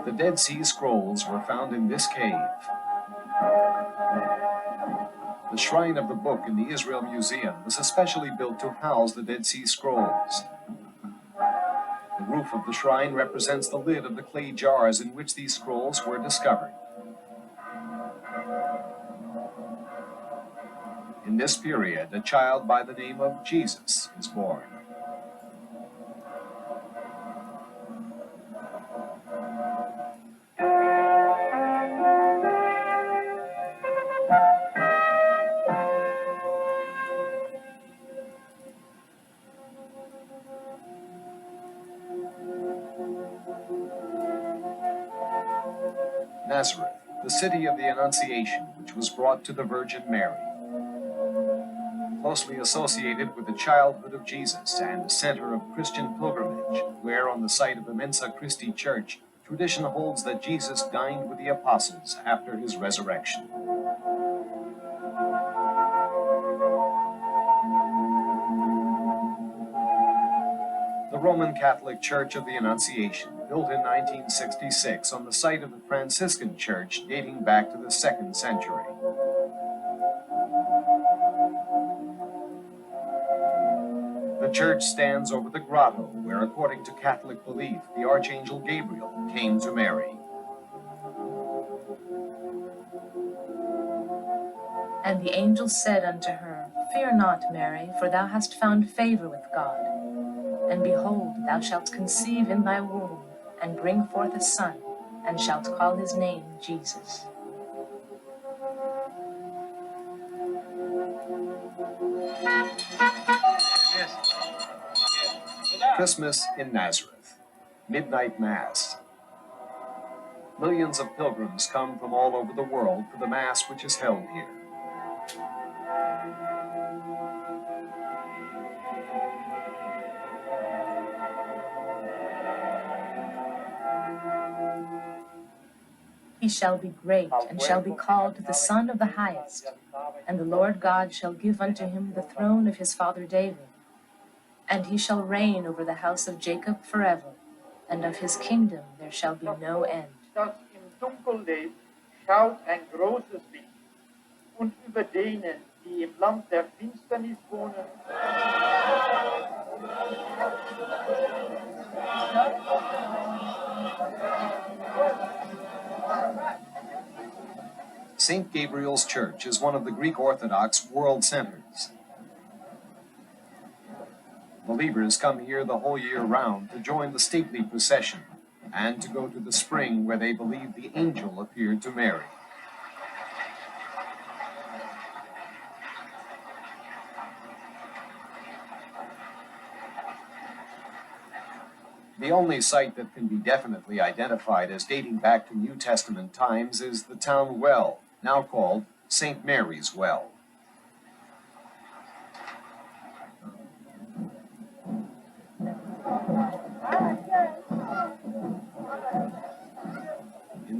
The Dead Sea Scrolls were found in this cave. The shrine of the book in the Israel Museum was especially built to house the Dead Sea Scrolls. The roof of the shrine represents the lid of the clay jars in which these scrolls were discovered. In this period, a child by the name of Jesus is born. Nazareth, the city of the Annunciation, which was brought to the Virgin Mary. Closely associated with the childhood of Jesus and a center of Christian pilgrimage, where on the site of the Mensa Christi Church, tradition holds that Jesus dined with the apostles after his resurrection. The Roman Catholic Church of the Annunciation, built in 1966 on the site of the Franciscan Church dating back to the 2nd century. The church stands over the grotto where, according to Catholic belief, the Archangel Gabriel came to Mary. And the angel said unto her, Fear not, Mary, for thou hast found favor with God. And behold, thou shalt conceive in thy womb, and bring forth a son, and shalt call his name Jesus. Christmas in Nazareth. Midnight Mass. Millions of pilgrims come from all over the world for the Mass which is held here. He shall be great, and shall be called the Son of the Highest. And the Lord God shall give unto him the throne of his father David. And he shall reign over the house of Jacob forever, and of his kingdom there shall be no end. Das im Dunkel lebt, schaut ein großes Licht. Und über denen, die im Land der Finsternis wohnen, St. Gabriel's Church is one of the Greek Orthodox world centers. Believers come here the whole year round to join the stately procession and to go to the spring where they believe the angel appeared to Mary. The only site that can be definitely identified as dating back to New Testament times is the town well, now called St. Mary's Well.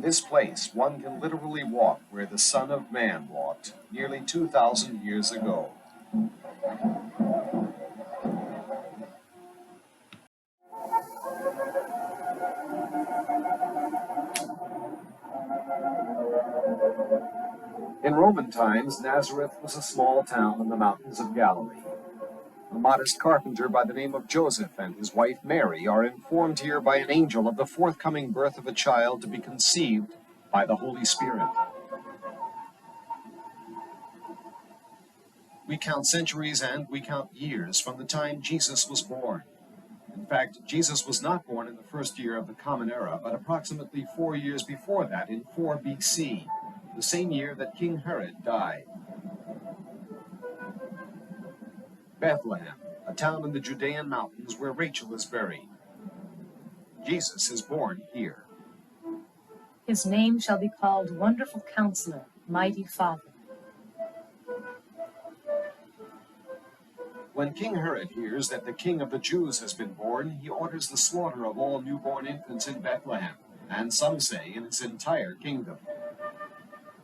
this place, one can literally walk where the Son of Man walked nearly 2,000 years ago. In Roman times, Nazareth was a small town in the mountains of Galilee. A modest carpenter by the name of Joseph and his wife Mary are informed here by an angel of the forthcoming birth of a child to be conceived by the Holy Spirit. We count centuries and we count years from the time Jesus was born. In fact, Jesus was not born in the first year of the Common Era, but approximately 4 years before that, in 4 BC, the same year that King Herod died. Bethlehem, a town in the Judean mountains where Rachel is buried. Jesus is born here. His name shall be called Wonderful Counselor, Mighty Father. When King Herod hears that the King of the Jews has been born, he orders the slaughter of all newborn infants in Bethlehem, and some say in his entire kingdom.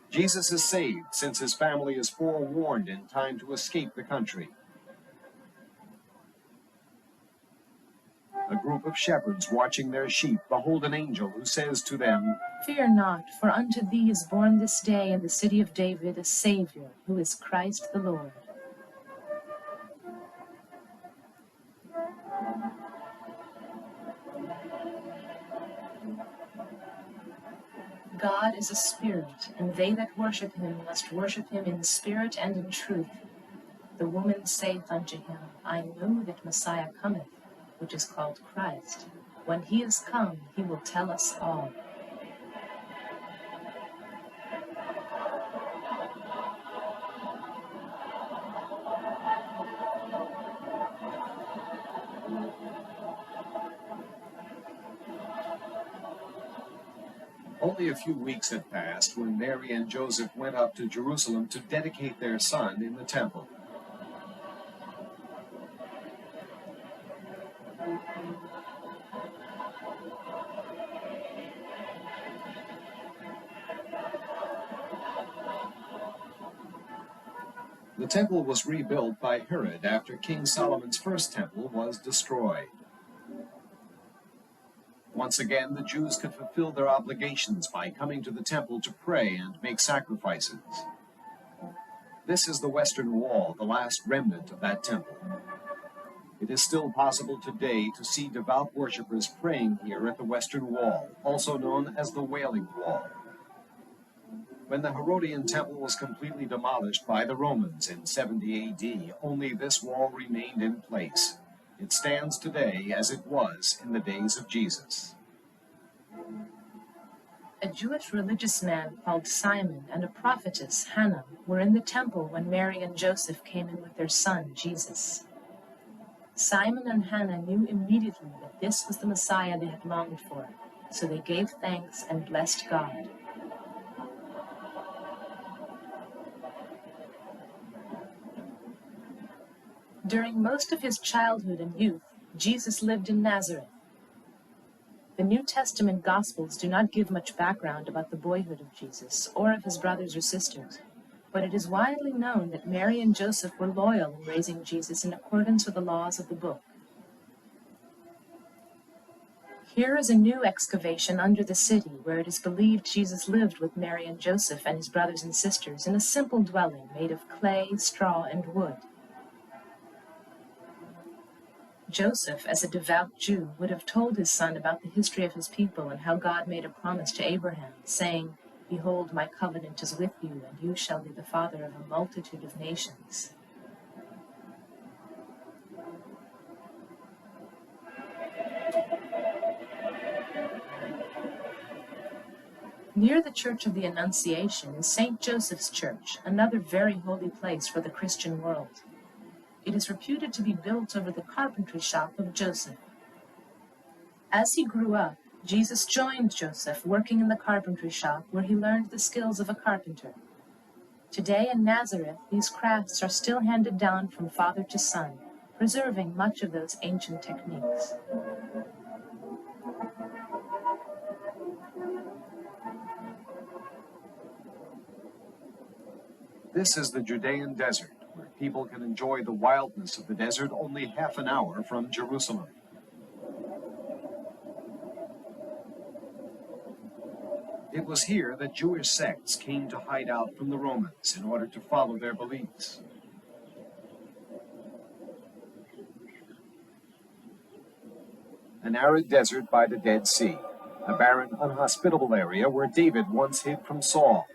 Jesus is saved since his family is forewarned in time to escape the country. A group of shepherds watching their sheep behold an angel who says to them, Fear not, for unto thee is born this day in the city of David a Savior, who is Christ the Lord. God is a spirit, and they that worship him must worship him in spirit and in truth. The woman saith unto him, I know that Messiah cometh, which is called Christ. When he is come, he will tell us all. Only a few weeks had passed when Mary and Joseph went up to Jerusalem to dedicate their son in the temple. The temple was rebuilt by Herod after King Solomon's first temple was destroyed. Once again, the Jews could fulfill their obligations by coming to the temple to pray and make sacrifices. This is the Western Wall, the last remnant of that temple. It is still possible today to see devout worshippers praying here at the Western Wall, also known as the Wailing Wall. When the Herodian temple was completely demolished by the Romans in 70 AD, only this wall remained in place. It stands today as it was in the days of Jesus. A Jewish religious man called Simon and a prophetess, Hannah, were in the temple when Mary and Joseph came in with their son, Jesus. Simon and Hannah knew immediately that this was the Messiah they had longed for, so they gave thanks and blessed God. During most of his childhood and youth, Jesus lived in Nazareth. The New Testament Gospels do not give much background about the boyhood of Jesus or of his brothers or sisters, but it is widely known that Mary and Joseph were loyal in raising Jesus in accordance with the laws of the book. Here is a new excavation under the city where it is believed Jesus lived with Mary and Joseph and his brothers and sisters in a simple dwelling made of clay, straw, and wood. Joseph, as a devout Jew, would have told his son about the history of his people and how God made a promise to Abraham, saying, Behold, my covenant is with you, and you shall be the father of a multitude of nations. Near the Church of the Annunciation is St. Joseph's Church, another very holy place for the Christian world. It is reputed to be built over the carpentry shop of Joseph. As he grew up, Jesus joined Joseph working in the carpentry shop where he learned the skills of a carpenter. Today in Nazareth, these crafts are still handed down from father to son, preserving much of those ancient techniques. This is the Judean desert, where people can enjoy the wildness of the desert only half an hour from Jerusalem. It was here that Jewish sects came to hide out from the Romans in order to follow their beliefs. An arid desert by the Dead Sea, a barren, unhospitable area where David once hid from Saul.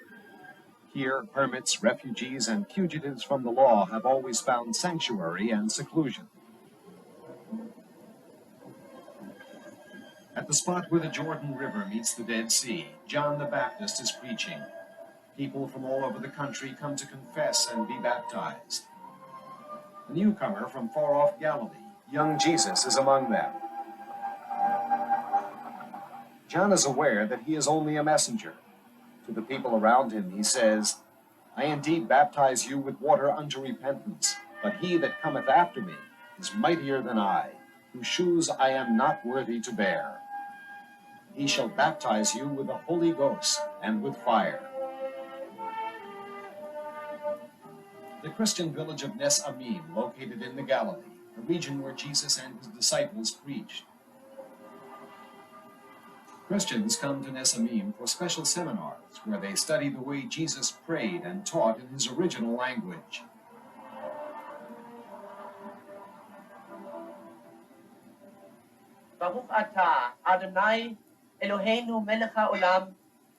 Here, hermits, refugees, and fugitives from the law have always found sanctuary and seclusion. At the spot where the Jordan River meets the Dead Sea, John the Baptist is preaching. People from all over the country come to confess and be baptized. A newcomer from far-off Galilee, young Jesus, is among them. John is aware that he is only a messenger. To the people around him, he says, I indeed baptize you with water unto repentance, but he that cometh after me is mightier than I, whose shoes I am not worthy to bear. He shall baptize you with the Holy Ghost and with fire. The Christian village of Nes Amim, located in the Galilee, a region where Jesus and his disciples preached. Christians come to Nes Amim for special seminars where they study the way Jesus prayed and taught in his original language. Baruch atah Adonai Eloheinu melech haolam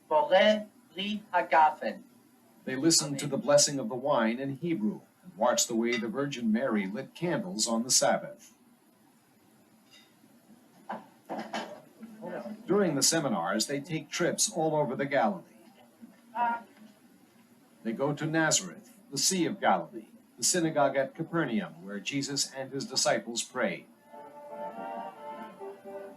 boreh pri hagafen. They listen to the blessing of the wine in Hebrew and watch the way the Virgin Mary lit candles on the Sabbath. During the seminars, they take trips all over the Galilee. They go to Nazareth, the Sea of Galilee, the synagogue at Capernaum, where Jesus and his disciples prayed.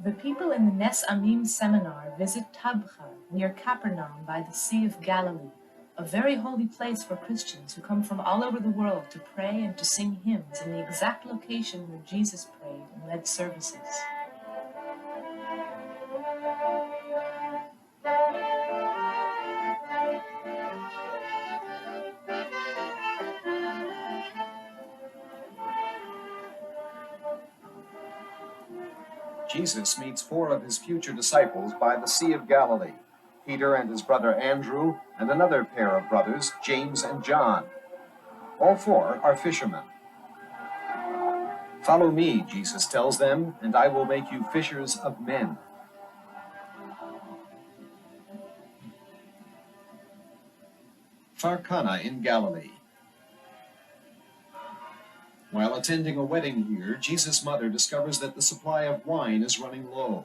The people in the Nes Amim seminar visit Tabcha, near Capernaum by the Sea of Galilee, a very holy place for Christians who come from all over the world to pray and to sing hymns in the exact location where Jesus prayed and led services. Jesus meets 4 of his future disciples by the Sea of Galilee, Peter and his brother Andrew, and another pair of brothers, James and John. All 4 are fishermen. Follow me, Jesus tells them, and I will make you fishers of men. Cana in Galilee. While attending a wedding here, Jesus' mother discovers that the supply of wine is running low.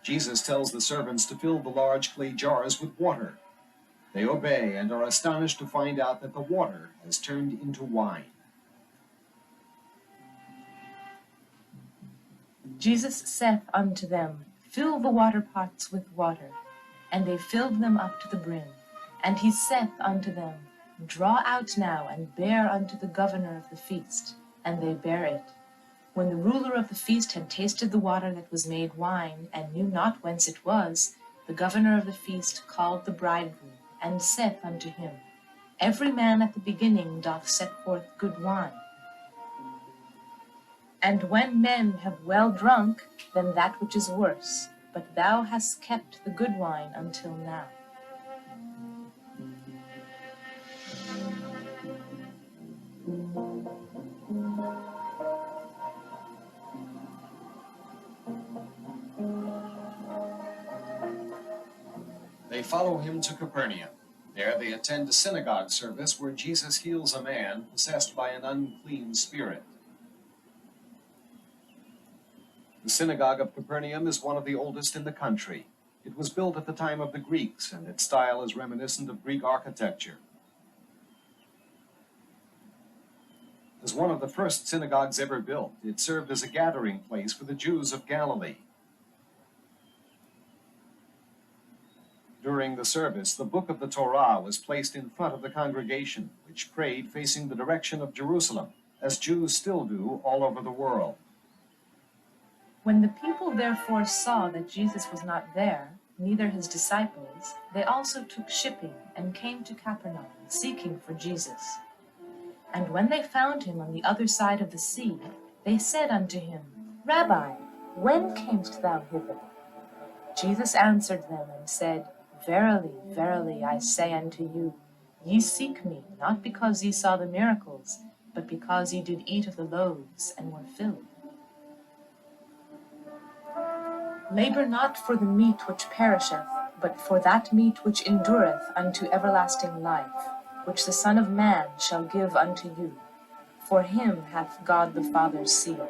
Jesus tells the servants to fill the large clay jars with water. They obey and are astonished to find out that the water has turned into wine. Jesus saith unto them, Fill the water pots with water. And they filled them up to the brim. And he saith unto them, Draw out now, and bear unto the governor of the feast. And they bare it. When the ruler of the feast had tasted the water that was made wine, and knew not whence it was, the governor of the feast called the bridegroom, and saith unto him, Every man at the beginning doth set forth good wine. And when men have well drunk, then that which is worse, but thou hast kept the good wine until now. They follow him to Capernaum. There they attend a synagogue service where Jesus heals a man possessed by an unclean spirit. The synagogue of Capernaum is one of the oldest in the country. It was built at the time of the Greeks, and its style is reminiscent of Greek architecture. As one of the first synagogues ever built, it served as a gathering place for the Jews of Galilee. During the service, the book of the Torah was placed in front of the congregation, which prayed facing the direction of Jerusalem, as Jews still do all over the world. When the people therefore saw that Jesus was not there, neither his disciples, they also took shipping and came to Capernaum, seeking for Jesus. And when they found him on the other side of the sea, they said unto him, Rabbi, when camest thou hither? Jesus answered them and said, Verily, verily, I say unto you, ye seek me, not because ye saw the miracles, but because ye did eat of the loaves, and were filled. Labor not for the meat which perisheth, but for that meat which endureth unto everlasting life, which the Son of Man shall give unto you. For him hath God the Father sealed.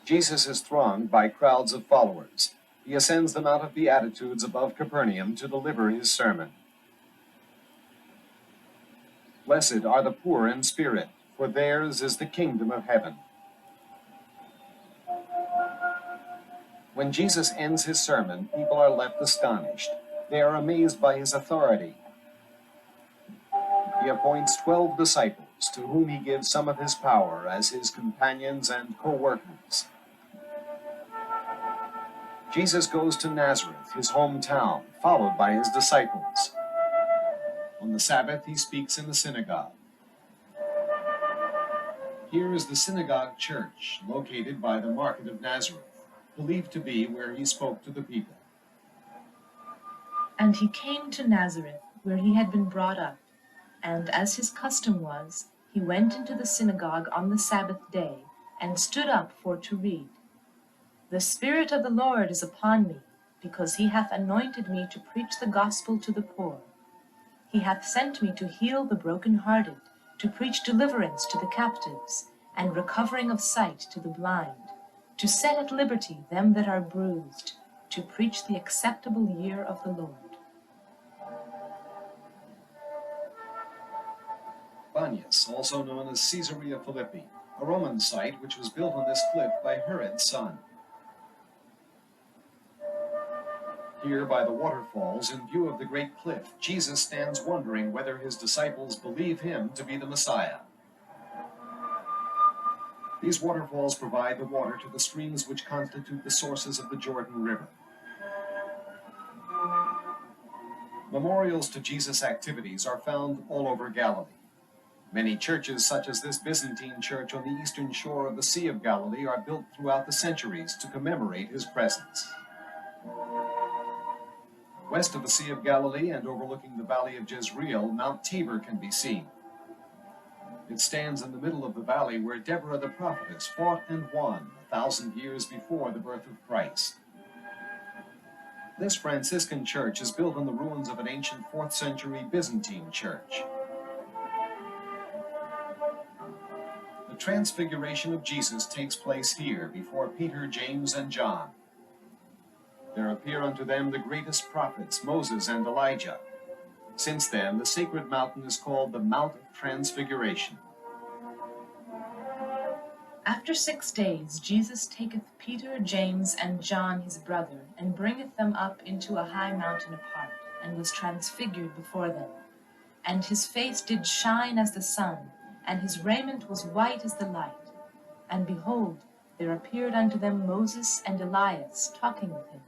Jesus is thronged by crowds of followers. He ascends the Mount of Beatitudes above Capernaum to deliver his sermon. Blessed are the poor in spirit, for theirs is the kingdom of heaven. When Jesus ends his sermon, people are left astonished. They are amazed by his authority. He appoints 12 disciples, to whom he gives some of his power as his companions and co-workers. Jesus goes to Nazareth, his hometown, followed by his disciples. On the Sabbath, he speaks in the synagogue. Here is the synagogue church, located by the market of Nazareth, believed to be where he spoke to the people. And he came to Nazareth, where he had been brought up. And as his custom was, he went into the synagogue on the Sabbath day, and stood up for to read. The Spirit of the Lord is upon me, because he hath anointed me to preach the gospel to the poor. He hath sent me to heal the brokenhearted, to preach deliverance to the captives, and recovering of sight to the blind, to set at liberty them that are bruised, to preach the acceptable year of the Lord. Banias, also known as Caesarea Philippi, a Roman site which was built on this cliff by Herod's son. Here by the waterfalls, in view of the great cliff, Jesus stands wondering whether his disciples believe him to be the Messiah. These waterfalls provide the water to the streams which constitute the sources of the Jordan River. Memorials to Jesus' activities are found all over Galilee. Many churches, such as this Byzantine church on the eastern shore of the Sea of Galilee, are built throughout the centuries to commemorate his presence. West of the Sea of Galilee and overlooking the valley of Jezreel, Mount Tabor can be seen. It stands in the middle of the valley where Deborah the prophetess fought and won 1,000 years before the birth of Christ. This Franciscan church is built on the ruins of an ancient 4th century Byzantine church. The transfiguration of Jesus takes place here before Peter, James, and John. There appear unto them the greatest prophets, Moses and Elijah. Since then, the sacred mountain is called the Mount of Transfiguration. After 6 days, Jesus taketh Peter, James, and John his brother, and bringeth them up into a high mountain apart, and was transfigured before them. And his face did shine as the sun, and his raiment was white as the light. And behold, there appeared unto them Moses and Elias, talking with him.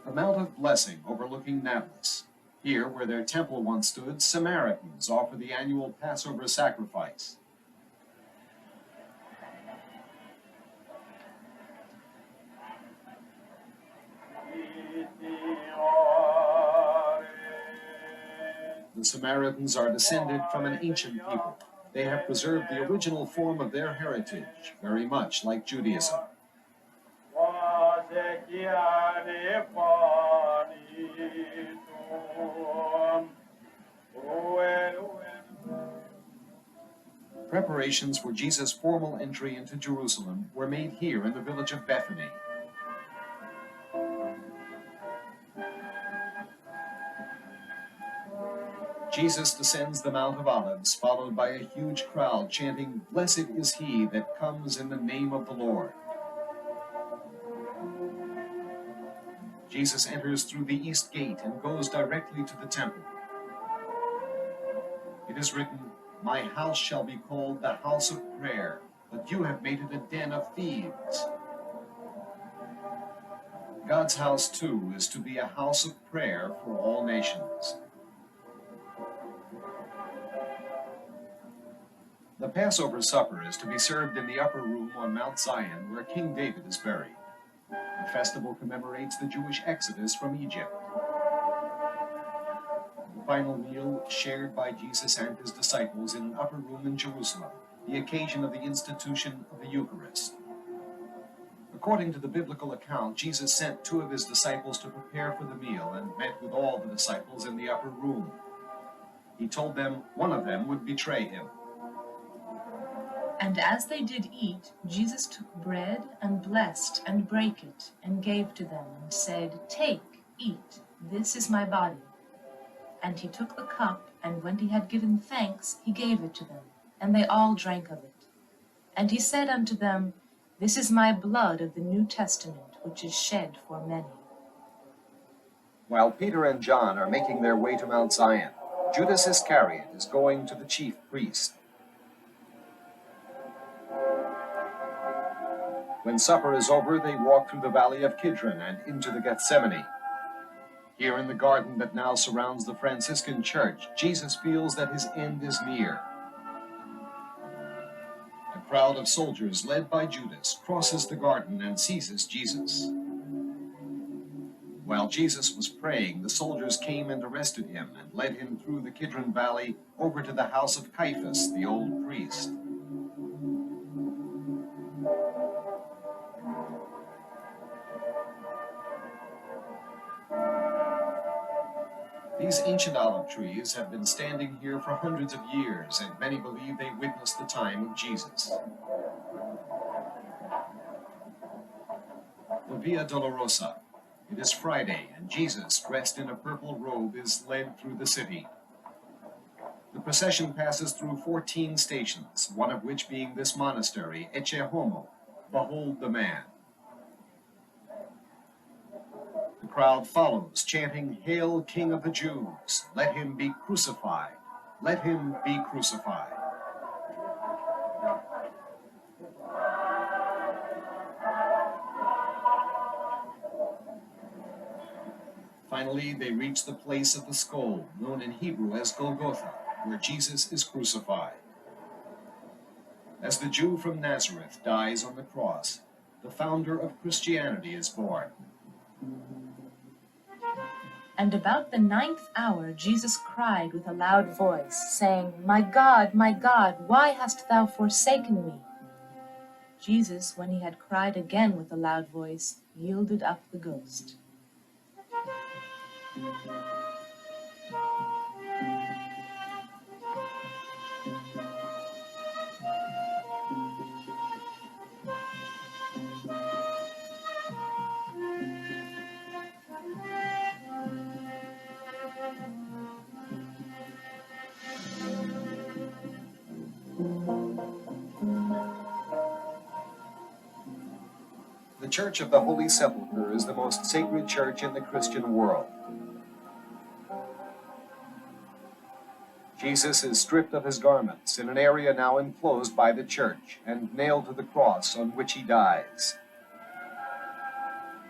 The Mount of Blessing overlooking Nablus. Here, where their temple once stood, Samaritans offer the annual Passover sacrifice. The Samaritans are descended from an ancient people. They have preserved the original form of their heritage, very much like Judaism. Preparations for Jesus' formal entry into Jerusalem were made here in the village of Bethany. Jesus descends the Mount of Olives, followed by a huge crowd chanting, "Blessed is he that comes in the name of the Lord." Jesus enters through the east gate and goes directly to the temple. It is written, My house shall be called the house of prayer, but you have made it a den of thieves. God's house, too, is to be a house of prayer for all nations. The Passover supper is to be served in the upper room on Mount Zion, where King David is buried. The festival commemorates the Jewish exodus from Egypt. The final meal shared by Jesus and his disciples in an upper room in Jerusalem, the occasion of the institution of the Eucharist. According to the biblical account, Jesus sent 2 of his disciples to prepare for the meal and met with all the disciples in the upper room. He told them one of them would betray him. And as they did eat, Jesus took bread and blessed and brake it and gave to them and said, "Take, eat, this is my body." And he took the cup, and when he had given thanks, he gave it to them, and they all drank of it. And he said unto them, "This is my blood of the New Testament, which is shed for many." While Peter and John are making their way to Mount Zion, Judas Iscariot is going to the chief priest. When supper is over, they walk through the valley of Kidron and into the Gethsemane. Here in the garden that now surrounds the Franciscan church, Jesus feels that his end is near. A crowd of soldiers led by Judas crosses the garden and seizes Jesus. While Jesus was praying, the soldiers came and arrested him and led him through the Kidron Valley over to the house of Caiaphas, the old priest. These ancient olive trees have been standing here for hundreds of years, and many believe they witnessed the time of Jesus. The Via Dolorosa. It is Friday, and Jesus, dressed in a purple robe, is led through the city. The procession passes through 14 stations, one of which being this monastery, Ecce Homo, behold the man. The crowd follows, chanting, "Hail, King of the Jews! Let him be crucified! Let him be crucified!" Finally, they reach the place of the skull, known in Hebrew as Golgotha, where Jesus is crucified. As the Jew from Nazareth dies on the cross, the founder of Christianity is born. And about the 9th hour Jesus cried with a loud voice, saying, my God, why hast thou forsaken me?" Jesus, when he had cried again with a loud voice, yielded up the ghost. The Church of the Holy Sepulchre is the most sacred church in the Christian world. Jesus is stripped of his garments in an area now enclosed by the church and nailed to the cross on which he dies.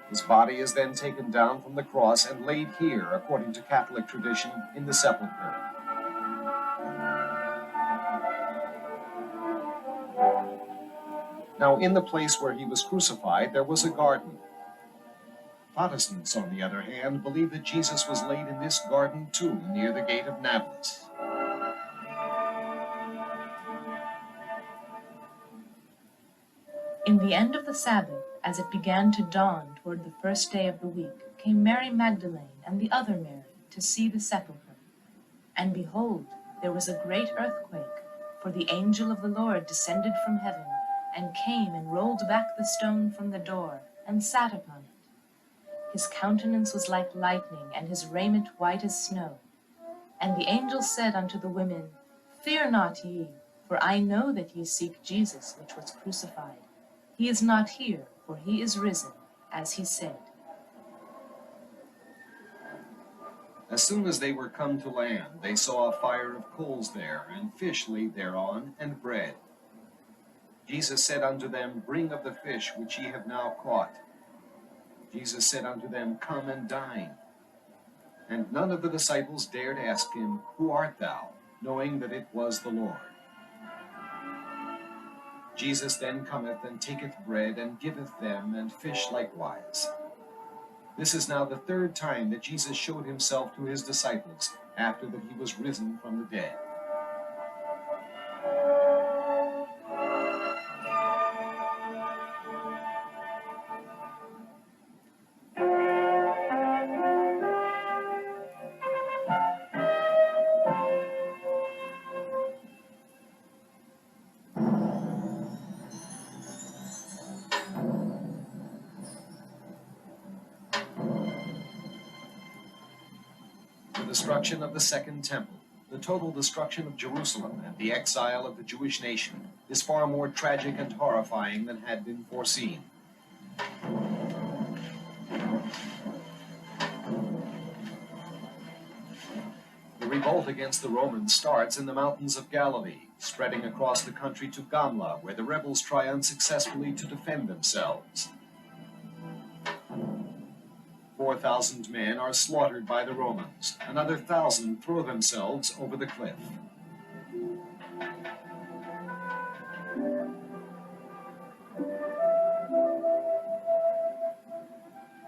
His body is then taken down from the cross and laid here, according to Catholic tradition, in the sepulchre. Now, in the place where he was crucified, there was a garden. Protestants, on the other hand, believe that Jesus was laid in this garden tomb near the gate of Nablus. In the end of the Sabbath, as it began to dawn toward the first day of the week, came Mary Magdalene and the other Mary to see the sepulchre. And behold, there was a great earthquake, for the angel of the Lord descended from heaven, and came and rolled back the stone from the door, and sat upon it. His countenance was like lightning, and his raiment white as snow. And the angel said unto the women, Fear not ye, for I know that ye seek Jesus, which was crucified. He is not here, for he is risen, as he said. As soon as they were come to land, they saw a fire of coals there, and fish laid thereon, and bread. Jesus said unto them, Bring of the fish which ye have now caught. Jesus said unto them, Come and dine. And none of the disciples dared ask him, Who art thou? Knowing that it was the Lord. Jesus then cometh and taketh bread, and giveth them, and fish likewise. This is now the third time that Jesus showed himself to his disciples, after that he was risen from the dead. The destruction of the Second Temple, the total destruction of Jerusalem, and the exile of the Jewish nation is far more tragic and horrifying than had been foreseen. The revolt against the Romans starts in the mountains of Galilee, spreading across the country to Gamla, where the rebels try unsuccessfully to defend themselves. 4,000 men are slaughtered by the Romans. Another 1,000 throw themselves over the cliff.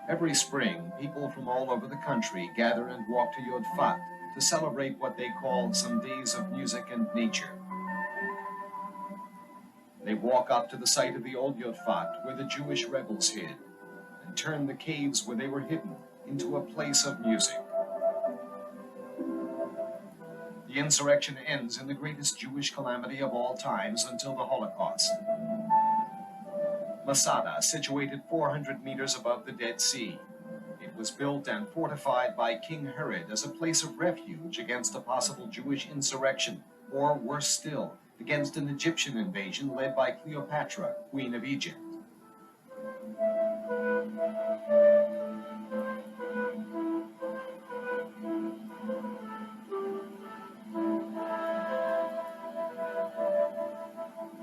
Every spring, people from all over the country gather and walk to Yod Fat to celebrate what they call some days of music and nature. They walk up to the site of the old Yod Fat, where the Jewish rebels hid, and turn the caves where they were hidden into a place of music. The insurrection ends in the greatest Jewish calamity of all times until the Holocaust. Masada, situated 400 meters above the Dead Sea. It was built and fortified by King Herod as a place of refuge against a possible Jewish insurrection, or worse still, against an Egyptian invasion led by Cleopatra, Queen of Egypt.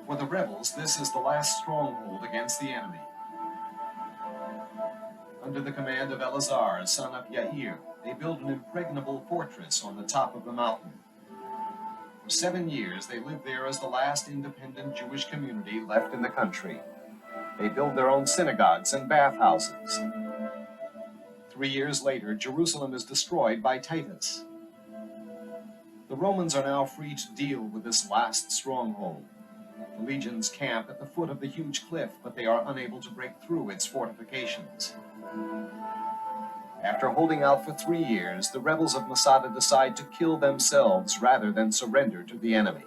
For the rebels, this is the last stronghold against the enemy. Under the command of Eleazar, son of Yair, they built an impregnable fortress on the top of the mountain. For 7 years, they lived there as the last independent Jewish community left in the country. They built their own synagogues and bathhouses. 3 years later, Jerusalem is destroyed by Titus. The Romans are now free to deal with this last stronghold. The legions camp at the foot of the huge cliff, but they are unable to break through its fortifications. After holding out for 3 years, the rebels of Masada decide to kill themselves rather than surrender to the enemy.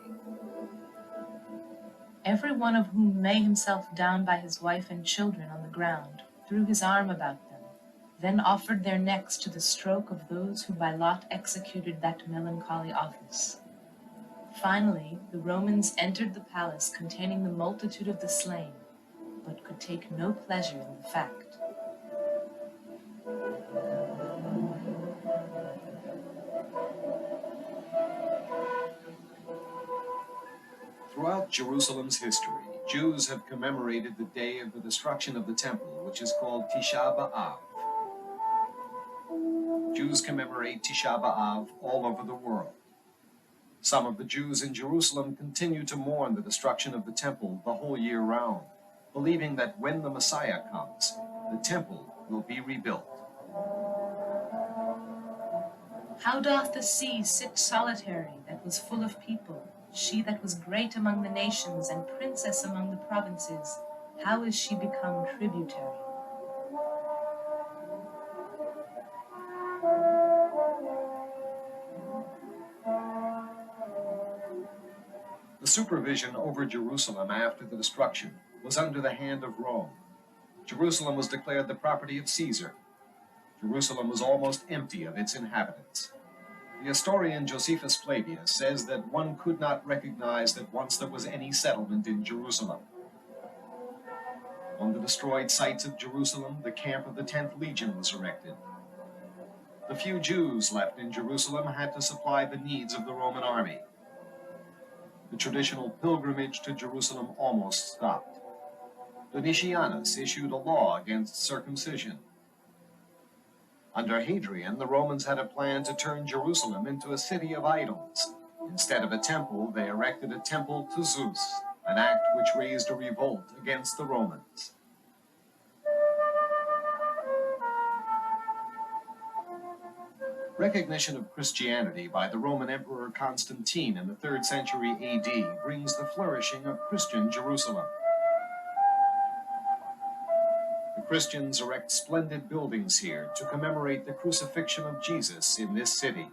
Every one of whom lay himself down by his wife and children on the ground, threw his arm about them, then offered their necks to the stroke of those who by lot executed that melancholy office. Finally, the Romans entered the palace containing the multitude of the slain, but could take no pleasure in the fact. Throughout Jerusalem's history, Jews have commemorated the day of the destruction of the temple, which is called Tisha B'Av. Jews commemorate Tisha B'Av all over the world. Some of the Jews in Jerusalem continue to mourn the destruction of the temple the whole year round, believing that when the Messiah comes, the temple will be rebuilt. How doth the sea sit solitary that was full of people, she that was great among the nations and princess among the provinces, how is she become tributary? The supervision over Jerusalem after the destruction was under the hand of Rome. Jerusalem was declared the property of Caesar. Jerusalem was almost empty of its inhabitants. The historian Josephus Flavius says that one could not recognize that once there was any settlement in Jerusalem. On the destroyed sites of Jerusalem, the camp of the 10th Legion was erected. The few Jews left in Jerusalem had to supply the needs of the Roman army. The traditional pilgrimage to Jerusalem almost stopped. Domitianus issued a law against circumcision. Under Hadrian, the Romans had a plan to turn Jerusalem into a city of idols. Instead of a temple, they erected a temple to Zeus, an act which raised a revolt against the Romans. Recognition of Christianity by the Roman Emperor Constantine in the 3rd century AD brings the flourishing of Christian Jerusalem. The Christians erect splendid buildings here to commemorate the crucifixion of Jesus in this city.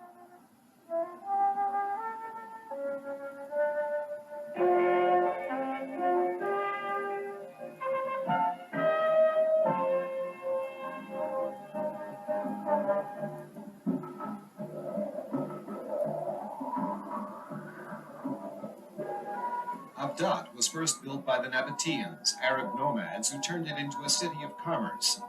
Abdat was first built by the Nabateans, Arab nomads who turned it into a city of commerce.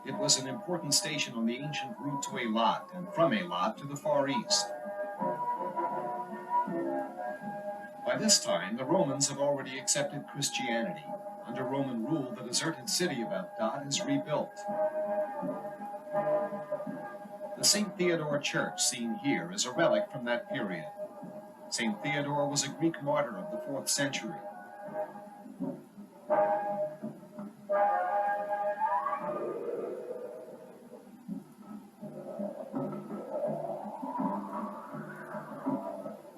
It was an important station on the ancient route to Eilat and from Eilat to the Far East. By this time, the Romans have already accepted Christianity. Under Roman rule, the deserted city of Abdat is rebuilt. The St. Theodore Church seen here is a relic from that period. St. Theodore was a Greek martyr of the 4th century.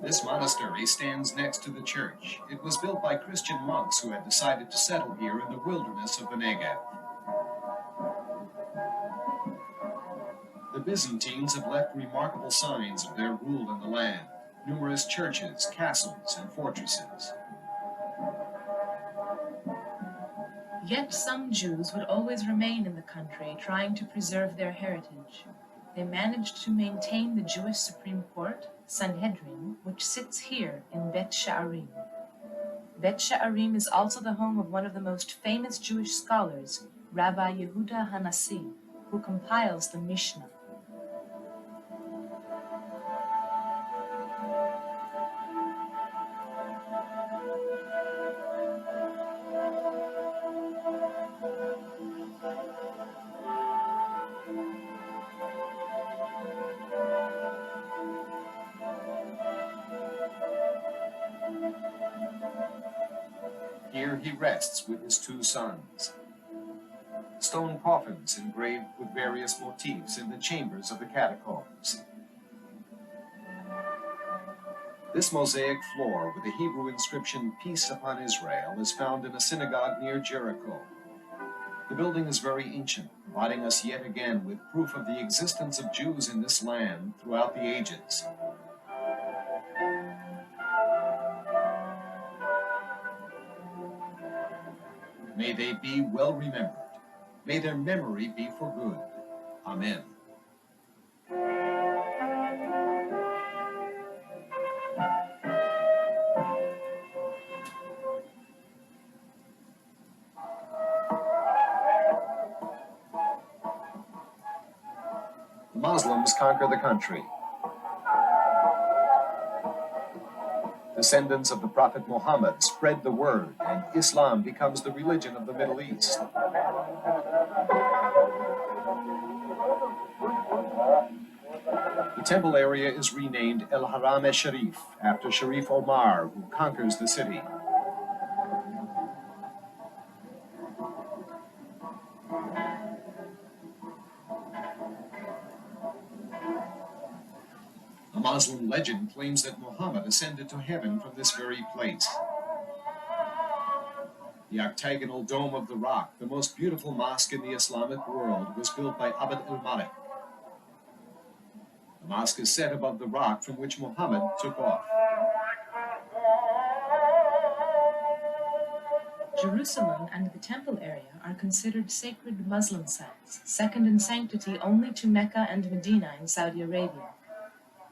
This monastery stands next to the church. It was built by Christian monks who had decided to settle here in the wilderness of the Negev. The Byzantines have left remarkable signs of their rule in the land. Numerous churches, castles, and fortresses. Yet some Jews would always remain in the country, trying to preserve their heritage. They managed to maintain the Jewish Supreme Court, Sanhedrin, which sits here in Bet Sha'arim. Bet Sha'arim is also the home of one of the most famous Jewish scholars, Rabbi Yehuda Hanassi, who compiles the Mishnah. Here he rests with his 2 sons. Stone coffins engraved with various motifs in the chambers of the catacombs. This mosaic floor with the Hebrew inscription, "Peace upon Israel," is found in a synagogue near Jericho. The building is very ancient, providing us yet again with proof of the existence of Jews in this land throughout the ages. May they be well remembered. May their memory be for good. Amen. The Muslims conquer the country. Descendants of the Prophet Muhammad spread the word, and Islam becomes the religion of the Middle East. The temple area is renamed El Haram Sharif after Sharif Omar, who conquers the city. A Muslim legend claims that Muhammad ascended to heaven from this very place. The octagonal dome of the Rock, the most beautiful mosque in the Islamic world, was built by Abd al-Malik. The mosque is set above the rock from which Muhammad took off. Jerusalem and the temple area are considered sacred Muslim sites, second in sanctity only to Mecca and Medina in Saudi Arabia.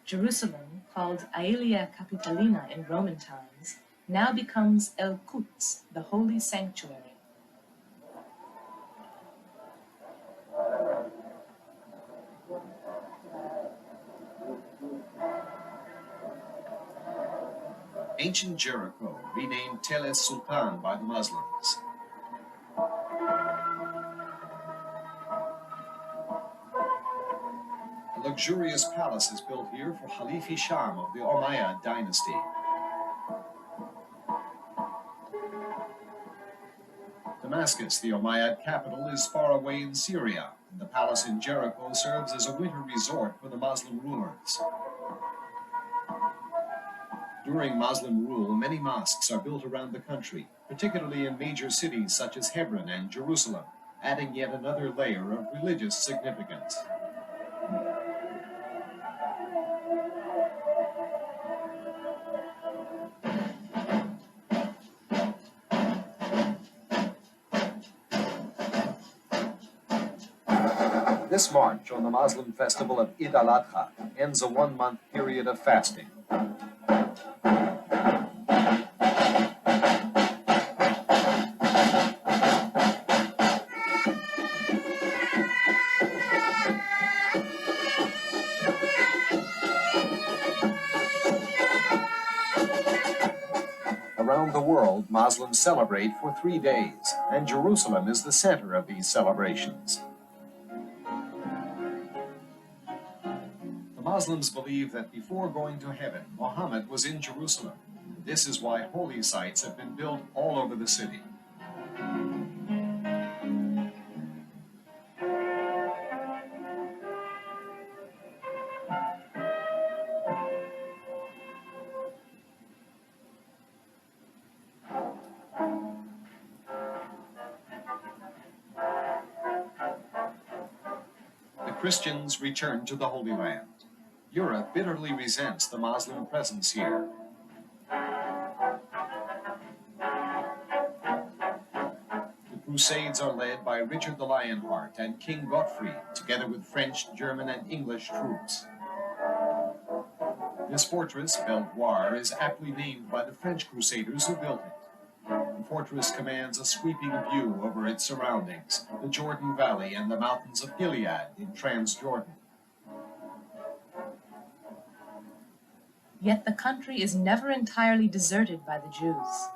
Jerusalem, called Aelia Capitolina in Roman times, now becomes El Quds, the holy sanctuary. Ancient Jericho, renamed Tel es Sultan by the Muslims. A luxurious palace is built here for Khalif Hisham of the Umayyad dynasty. Damascus, the Umayyad capital, is far away in Syria, and the palace in Jericho serves as a winter resort for the Muslim rulers. During Muslim rule, many mosques are built around the country, particularly in major cities such as Hebron and Jerusalem, adding yet another layer of religious significance. This march on the Muslim festival of Eid al-Adha ends a one-month period of fasting. Around the world, Muslims celebrate for 3 days, and Jerusalem is the center of these celebrations. The Muslims believe that before going to heaven, Muhammad was in Jerusalem. This is why holy sites have been built all over the city. The Christians return to the Holy Land. Europe bitterly resents the Muslim presence here. The Crusades are led by Richard the Lionheart and King Gottfried, together with French, German, and English troops. This fortress, Belvoir, is aptly named by the French Crusaders who built it. The fortress commands a sweeping view over its surroundings, the Jordan Valley and the mountains of Gilead in Transjordan. Yet the country is never entirely deserted by the Jews.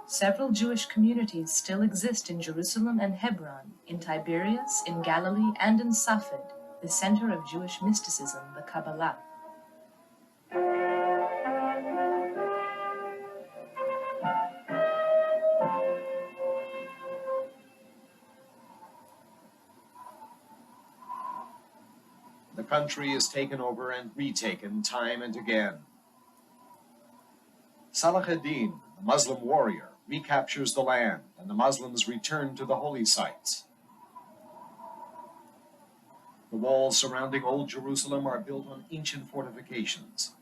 Several Jewish communities still exist in Jerusalem and Hebron, in Tiberias, in Galilee, and in Safed, the center of Jewish mysticism, the Kabbalah. The country is taken over and retaken time and again. Salah ad-Din, the Muslim warrior, recaptures the land, and the Muslims return to the holy sites. The walls surrounding Old Jerusalem are built on ancient fortifications.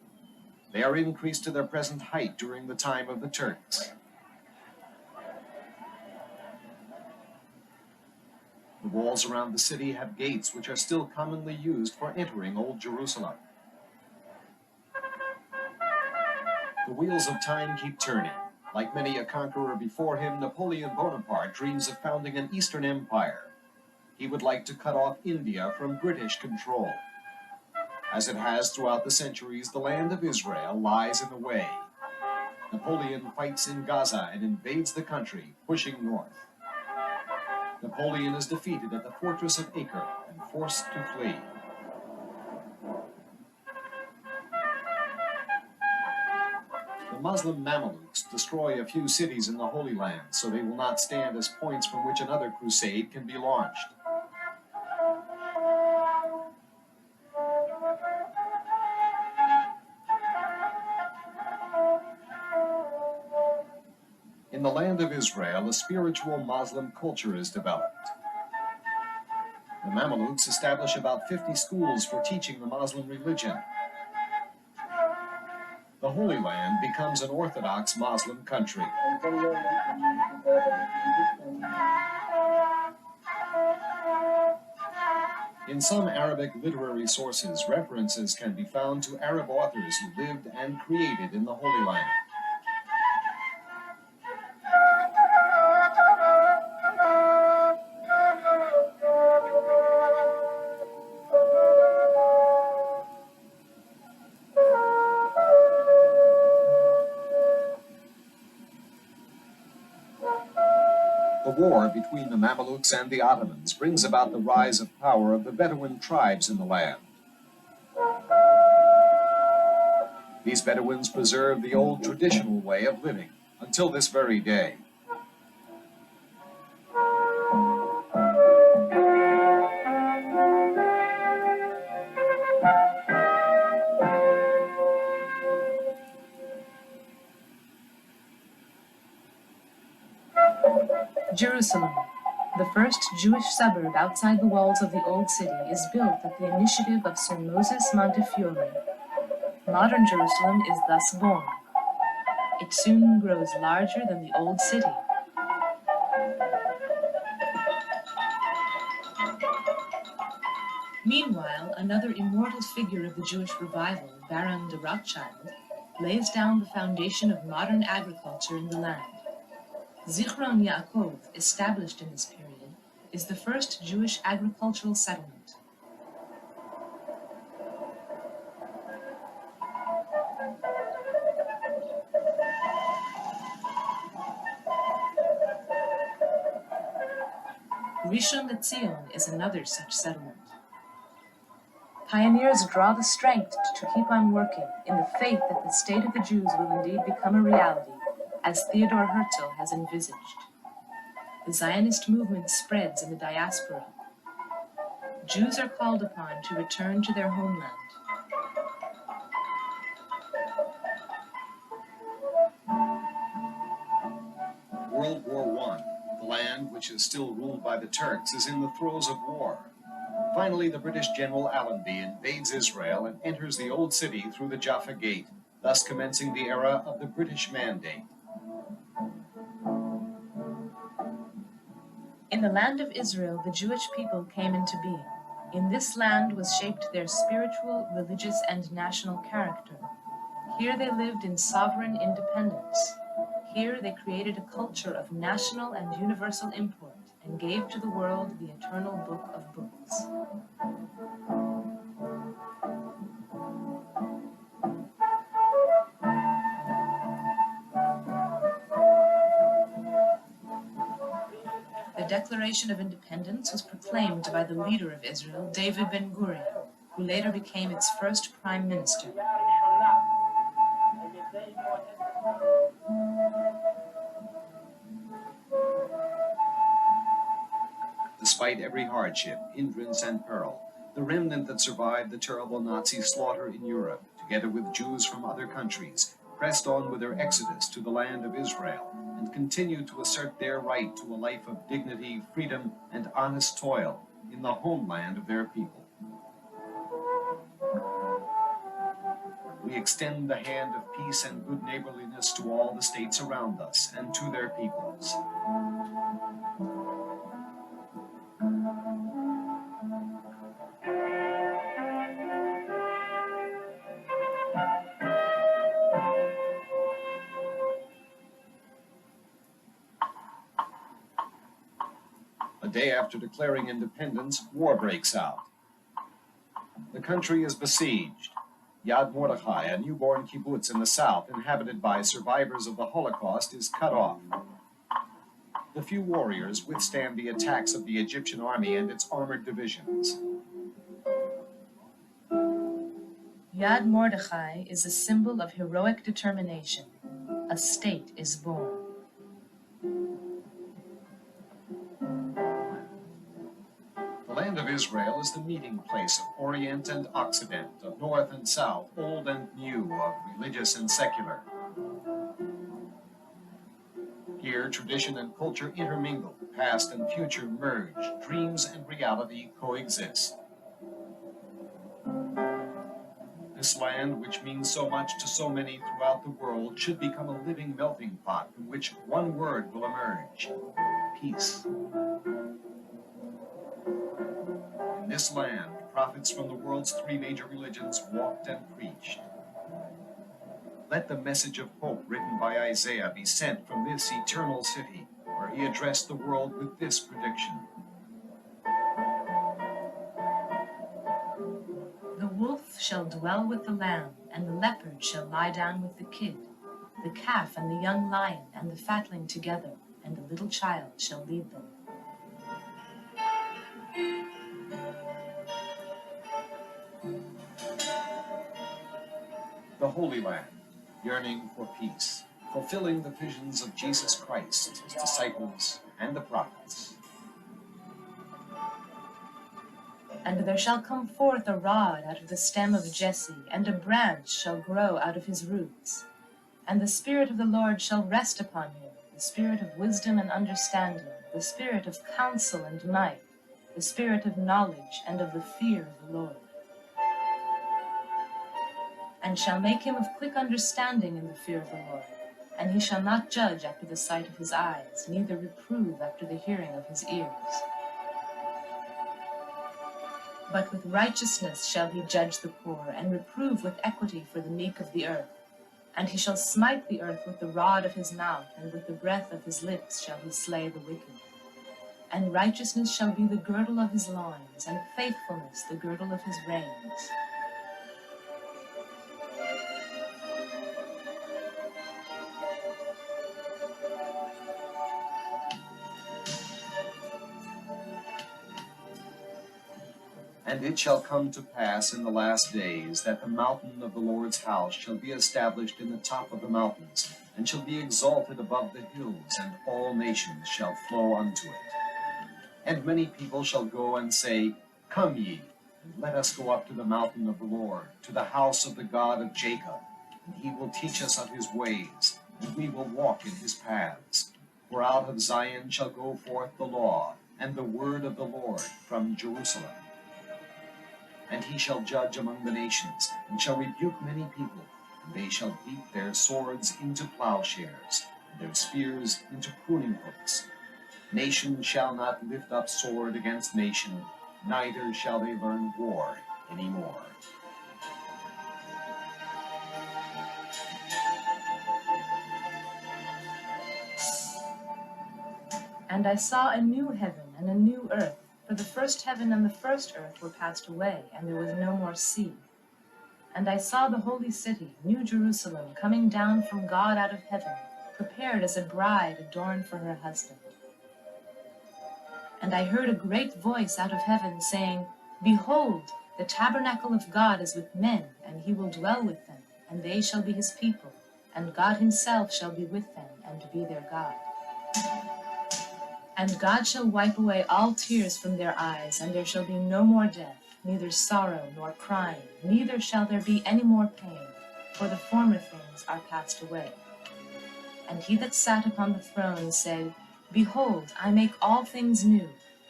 They are increased to their present height during the time of the Turks. The walls around the city have gates which are still commonly used for entering Old Jerusalem. The wheels of time keep turning. Like many a conqueror before him, Napoleon Bonaparte dreams of founding an Eastern Empire. He would like to cut off India from British control. As it has throughout the centuries, the land of Israel lies in the way. Napoleon fights in Gaza and invades the country, pushing north. Napoleon is defeated at the fortress of Acre and forced to flee. The Muslim Mamelukes destroy a few cities in the Holy Land, so they will not stand as points from which another crusade can be launched. In the land of Israel, a spiritual Muslim culture is developed. The Mamelukes establish about 50 schools for teaching the Muslim religion. The Holy Land becomes an Orthodox Muslim country. In some Arabic literary sources, references can be found to Arab authors who lived and created in the Holy Land. war between the Mamelukes and the Ottomans brings about the rise of power of the Bedouin tribes in the land. These Bedouins preserve the old traditional way of living until this very day. Jerusalem, the first Jewish suburb outside the walls of the Old City, is built at the initiative of Sir Moses Montefiore. Modern Jerusalem is thus born. It soon grows larger than the Old City. Meanwhile, another immortal figure of the Jewish revival, Baron de Rothschild, lays down the foundation of modern agriculture in the land. Zichron Yaakov, established in this period, is the first Jewish agricultural settlement. Rishon LeZion is another such settlement. Pioneers draw the strength to keep on working in the faith that the state of the Jews will indeed become a reality, as Theodor Herzl has envisaged. The Zionist movement spreads in the diaspora. Jews are called upon to return to their homeland. World War I, the land which is still ruled by the Turks, is in the throes of war. Finally, the British General Allenby invades Israel and enters the Old City through the Jaffa Gate, thus commencing the era of the British Mandate. In the land of Israel, the Jewish people came into being. In this land was shaped their spiritual, religious, and national character. Here they lived in sovereign independence. Here they created a culture of national and universal import and gave to the world the eternal book of books. The Declaration of Independence was proclaimed by the leader of Israel, David Ben-Gurion, who later became its first prime minister. Despite every hardship, hindrance, and peril, the remnant that survived the terrible Nazi slaughter in Europe, together with Jews from other countries, pressed on with their exodus to the land of Israel and continued to assert their right to a life of dignity, freedom, and honest toil in the homeland of their people. We extend the hand of peace and good neighborliness to all the states around us and to their peoples. A day after declaring independence, war breaks out. The country is besieged. Yad Mordechai, a newborn kibbutz in the south inhabited by survivors of the Holocaust, is cut off. The few warriors withstand the attacks of the Egyptian army and its armored divisions. Yad Mordechai is a symbol of heroic determination. A state is born. The land of Israel is the meeting place of Orient and Occident, of North and South, old and new, of religious and secular. Here, tradition and culture intermingle, past and future merge, dreams and reality coexist. This land, which means so much to so many throughout the world, should become a living melting pot from which one word will emerge: peace. In this land, prophets from the world's three major religions walked and preached. Let the message of hope written by Isaiah be sent from this eternal city, where he addressed the world with this prediction: The wolf shall dwell with the lamb, and the leopard shall lie down with the kid, the calf and the young lion and the fatling together, and the a little child shall lead them. The Holy Land, yearning for peace, fulfilling the visions of Jesus Christ, his disciples, and the prophets. And there shall come forth a rod out of the stem of Jesse, and a branch shall grow out of his roots. And the Spirit of the Lord shall rest upon him, the Spirit of wisdom and understanding, the Spirit of counsel and might, the Spirit of knowledge and of the fear of the Lord. And shall make him of quick understanding in the fear of the Lord. And he shall not judge after the sight of his eyes, neither reprove after the hearing of his ears. But with righteousness shall he judge the poor, and reprove with equity for the meek of the earth. And he shall smite the earth with the rod of his mouth, and with the breath of his lips shall he slay the wicked. And righteousness shall be the girdle of his loins, and faithfulness the girdle of his reins. And it shall come to pass in the last days that the mountain of the Lord's house shall be established in the top of the mountains, and shall be exalted above the hills, and all nations shall flow unto it. And many people shall go and say, Come ye, and let us go up to the mountain of the Lord, to the house of the God of Jacob, and he will teach us of his ways, and we will walk in his paths. For out of Zion shall go forth the law, and the word of the Lord from Jerusalem. And he shall judge among the nations, and shall rebuke many people, and they shall beat their swords into plowshares, and their spears into pruning hooks. Nation shall not lift up sword against nation, neither shall they learn war any more. And I saw a new heaven and a new earth, for the first heaven and the first earth were passed away, and there was no more sea. And I saw the holy city, New Jerusalem, coming down from God out of heaven, prepared as a bride adorned for her husband. And I heard a great voice out of heaven, saying, Behold, the tabernacle of God is with men, and he will dwell with them, and they shall be his people, and God himself shall be with them, and be their God. And God shall wipe away all tears from their eyes, and there shall be no more death, neither sorrow nor crying, neither shall there be any more pain, for the former things are passed away. And he that sat upon the throne said, Behold, I make all things new.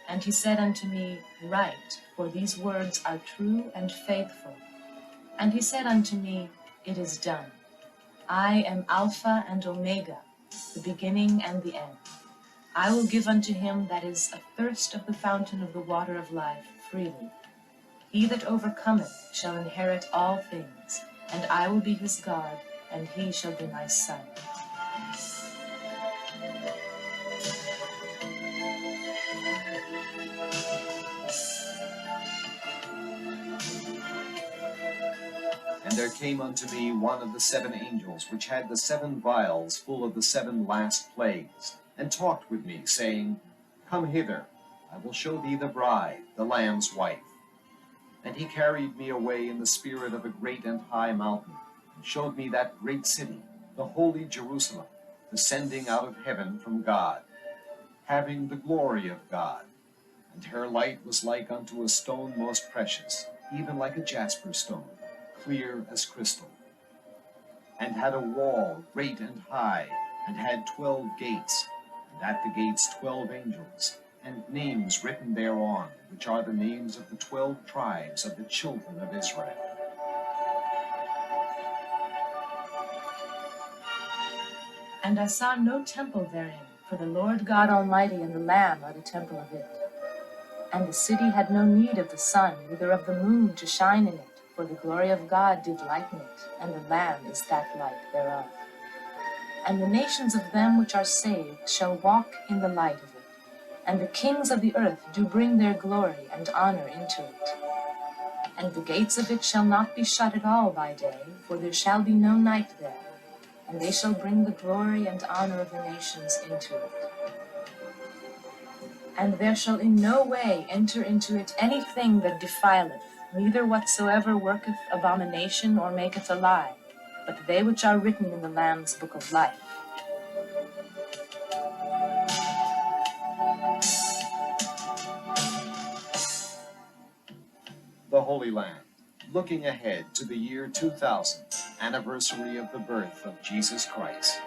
And he said unto me, Write, for these words are true and faithful. And he said unto me, It is done. I am Alpha and Omega, the beginning and the end. I will give unto him that is athirst of the fountain of the water of life freely. He that overcometh shall inherit all things, and I will be his God, and he shall be my son. And there came unto me one of the 7 angels, which had the 7 vials full of the 7 last plagues, and talked with me, saying, Come hither, I will show thee the bride, the Lamb's wife. And he carried me away in the spirit of a great and high mountain, and showed me that great city, the holy Jerusalem, descending out of heaven from God, having the glory of God. And her light was like unto a stone most precious, even like a jasper stone, clear as crystal, and had a wall great and high, and had 12 gates, and at the gates 12 angels, and names written thereon, which are the names of the 12 tribes of the children of Israel. And I saw no temple therein, for the Lord God Almighty and the Lamb are the temple of it. And the city had no need of the sun, neither of the moon to shine in it, for the glory of God did lighten it, and the Lamb is that light thereof. And the nations of them which are saved shall walk in the light of it, and the kings of the earth do bring their glory and honor into it. And the gates of it shall not be shut at all by day, for there shall be no night there, and they shall bring the glory and honor of the nations into it. And there shall in no way enter into it anything that defileth, neither whatsoever worketh abomination or maketh a lie, but they which are written in the Lamb's book of life. The Holy Land, looking ahead to the year 2000, anniversary of the birth of Jesus Christ.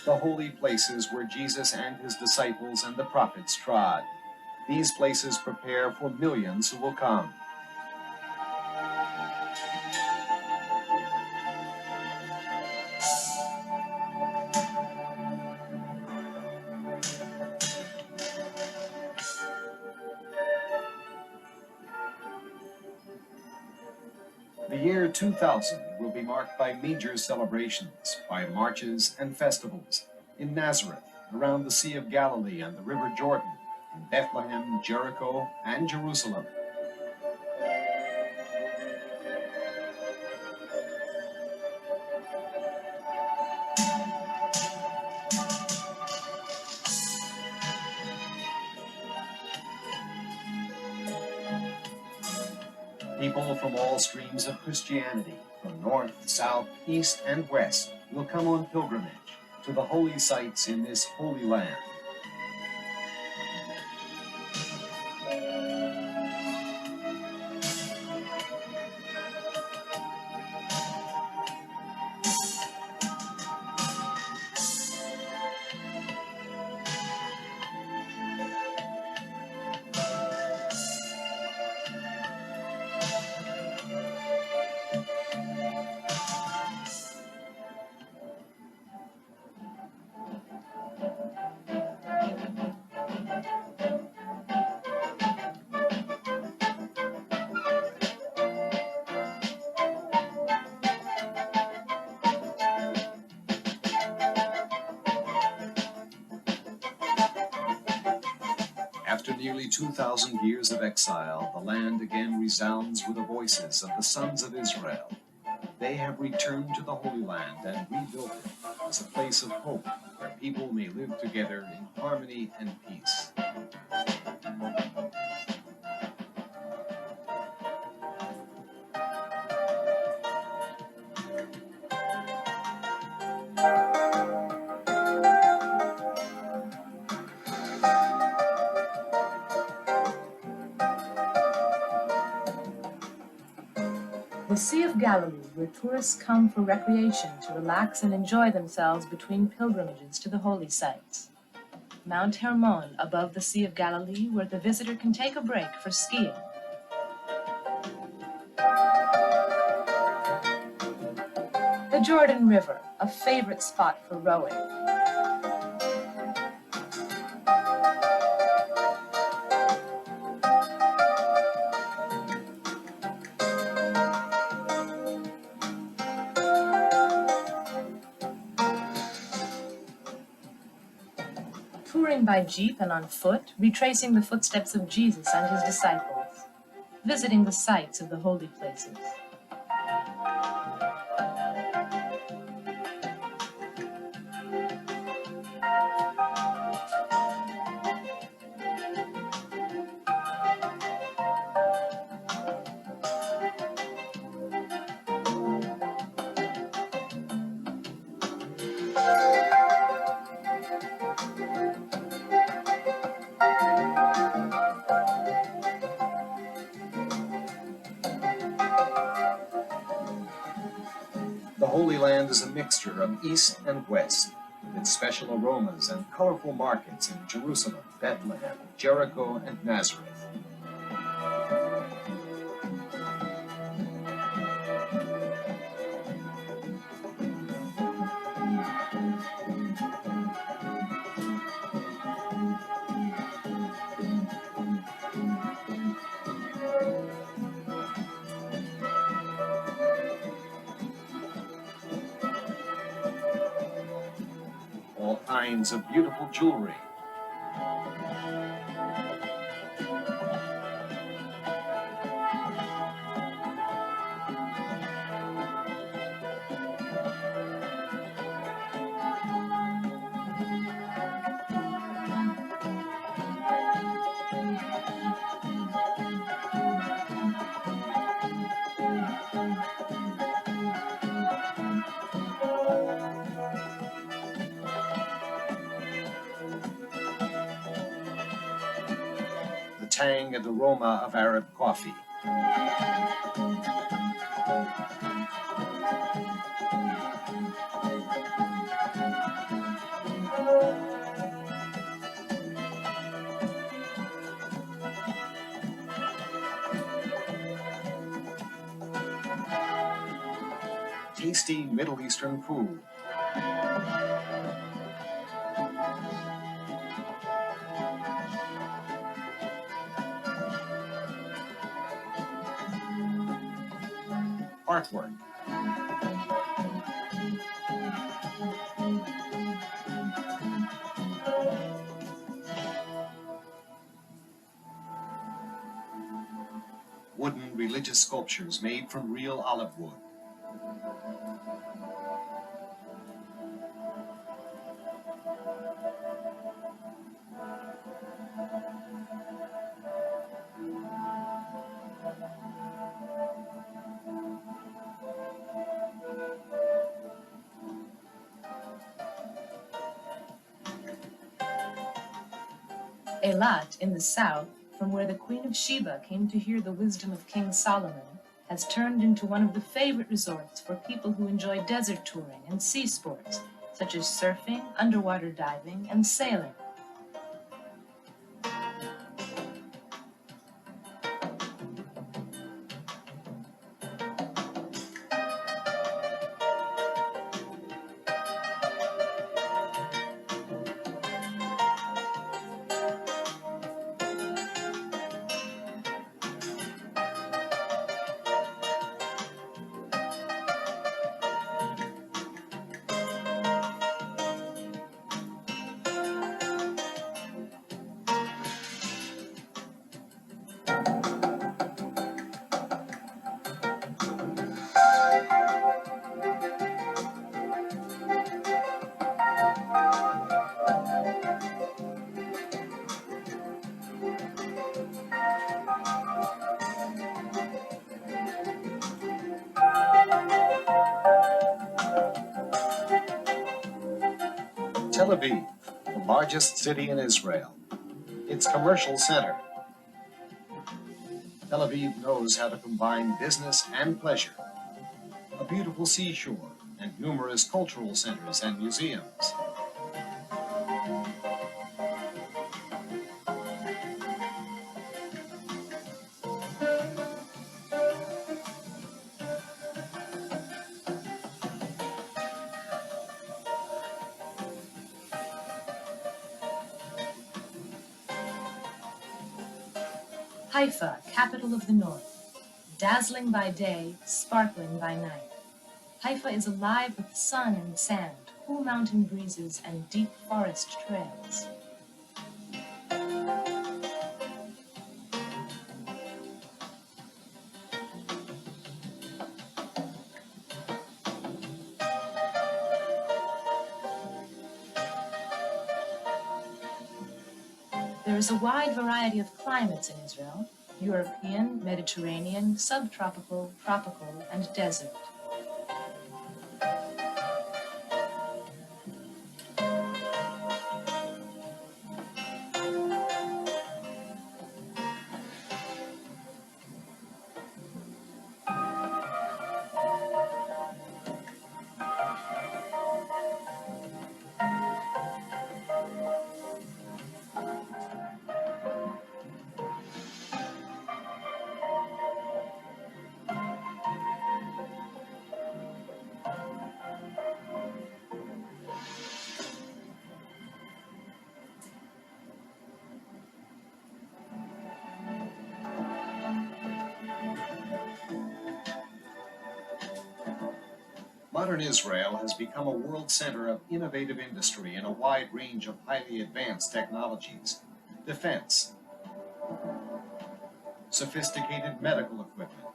The holy places where Jesus and his disciples and the prophets trod. These places prepare for millions who will come. The year 2000 will be marked by major celebrations, by marches and festivals in Nazareth, around the Sea of Galilee and the River Jordan, in Bethlehem, Jericho, and Jerusalem. People from all streams of Christianity, from north, south, east, and west, will come on pilgrimage to the holy sites in this holy land. After nearly 2,000 years of exile, the land again resounds with the voices of the sons of Israel. They have returned to the Holy Land and rebuilt it as a place of hope where people may live together in harmony and peace. The Sea of Galilee, where tourists come for recreation to relax and enjoy themselves between pilgrimages to the holy sites. Mount Hermon, above the Sea of Galilee, where the visitor can take a break for skiing. The Jordan River, a favorite spot for rowing. Touring by jeep and on foot, retracing the footsteps of Jesus and his disciples, visiting the sites of the holy places. The Holy Land is a mixture of East and West, with its special aromas and colorful markets in Jerusalem, Bethlehem, Jericho, and Nazareth. All kinds of beautiful jewelry, tang and aroma of Arab coffee. Tasty Middle Eastern food. Artwork. Wooden religious sculptures made from real olive wood. Eilat, in the south, from where the Queen of Sheba came to hear the wisdom of King Solomon, has turned into one of the favorite resorts for people who enjoy desert touring and sea sports, such as surfing, underwater diving, and sailing. Tel Aviv, the largest city in Israel, its commercial center. Tel Aviv knows how to combine business and pleasure. A beautiful seashore and numerous cultural centers and museums. Haifa, capital of the north, dazzling by day, sparkling by night. Haifa is alive with sun and sand, cool mountain breezes, and deep forest trails. There is a wide variety of climates in Israel: European, Mediterranean, subtropical, tropical, and desert. Modern Israel has become a world center of innovative industry in a wide range of highly advanced technologies: defense, sophisticated medical equipment,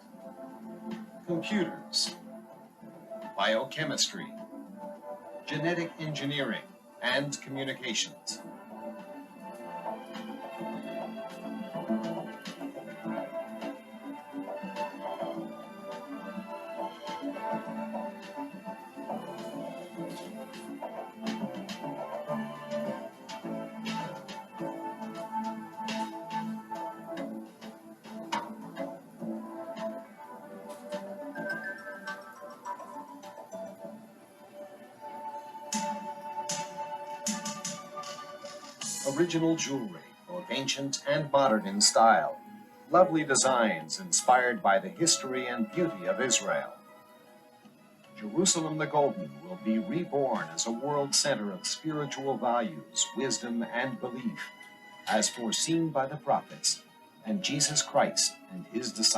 computers, biochemistry, genetic engineering, and communications. original jewelry, both ancient and modern in style. Lovely designs inspired by the history and beauty of Israel. Jerusalem the Golden will be reborn as a world center of spiritual values, wisdom, and belief, as foreseen by the prophets, and Jesus Christ and his disciples.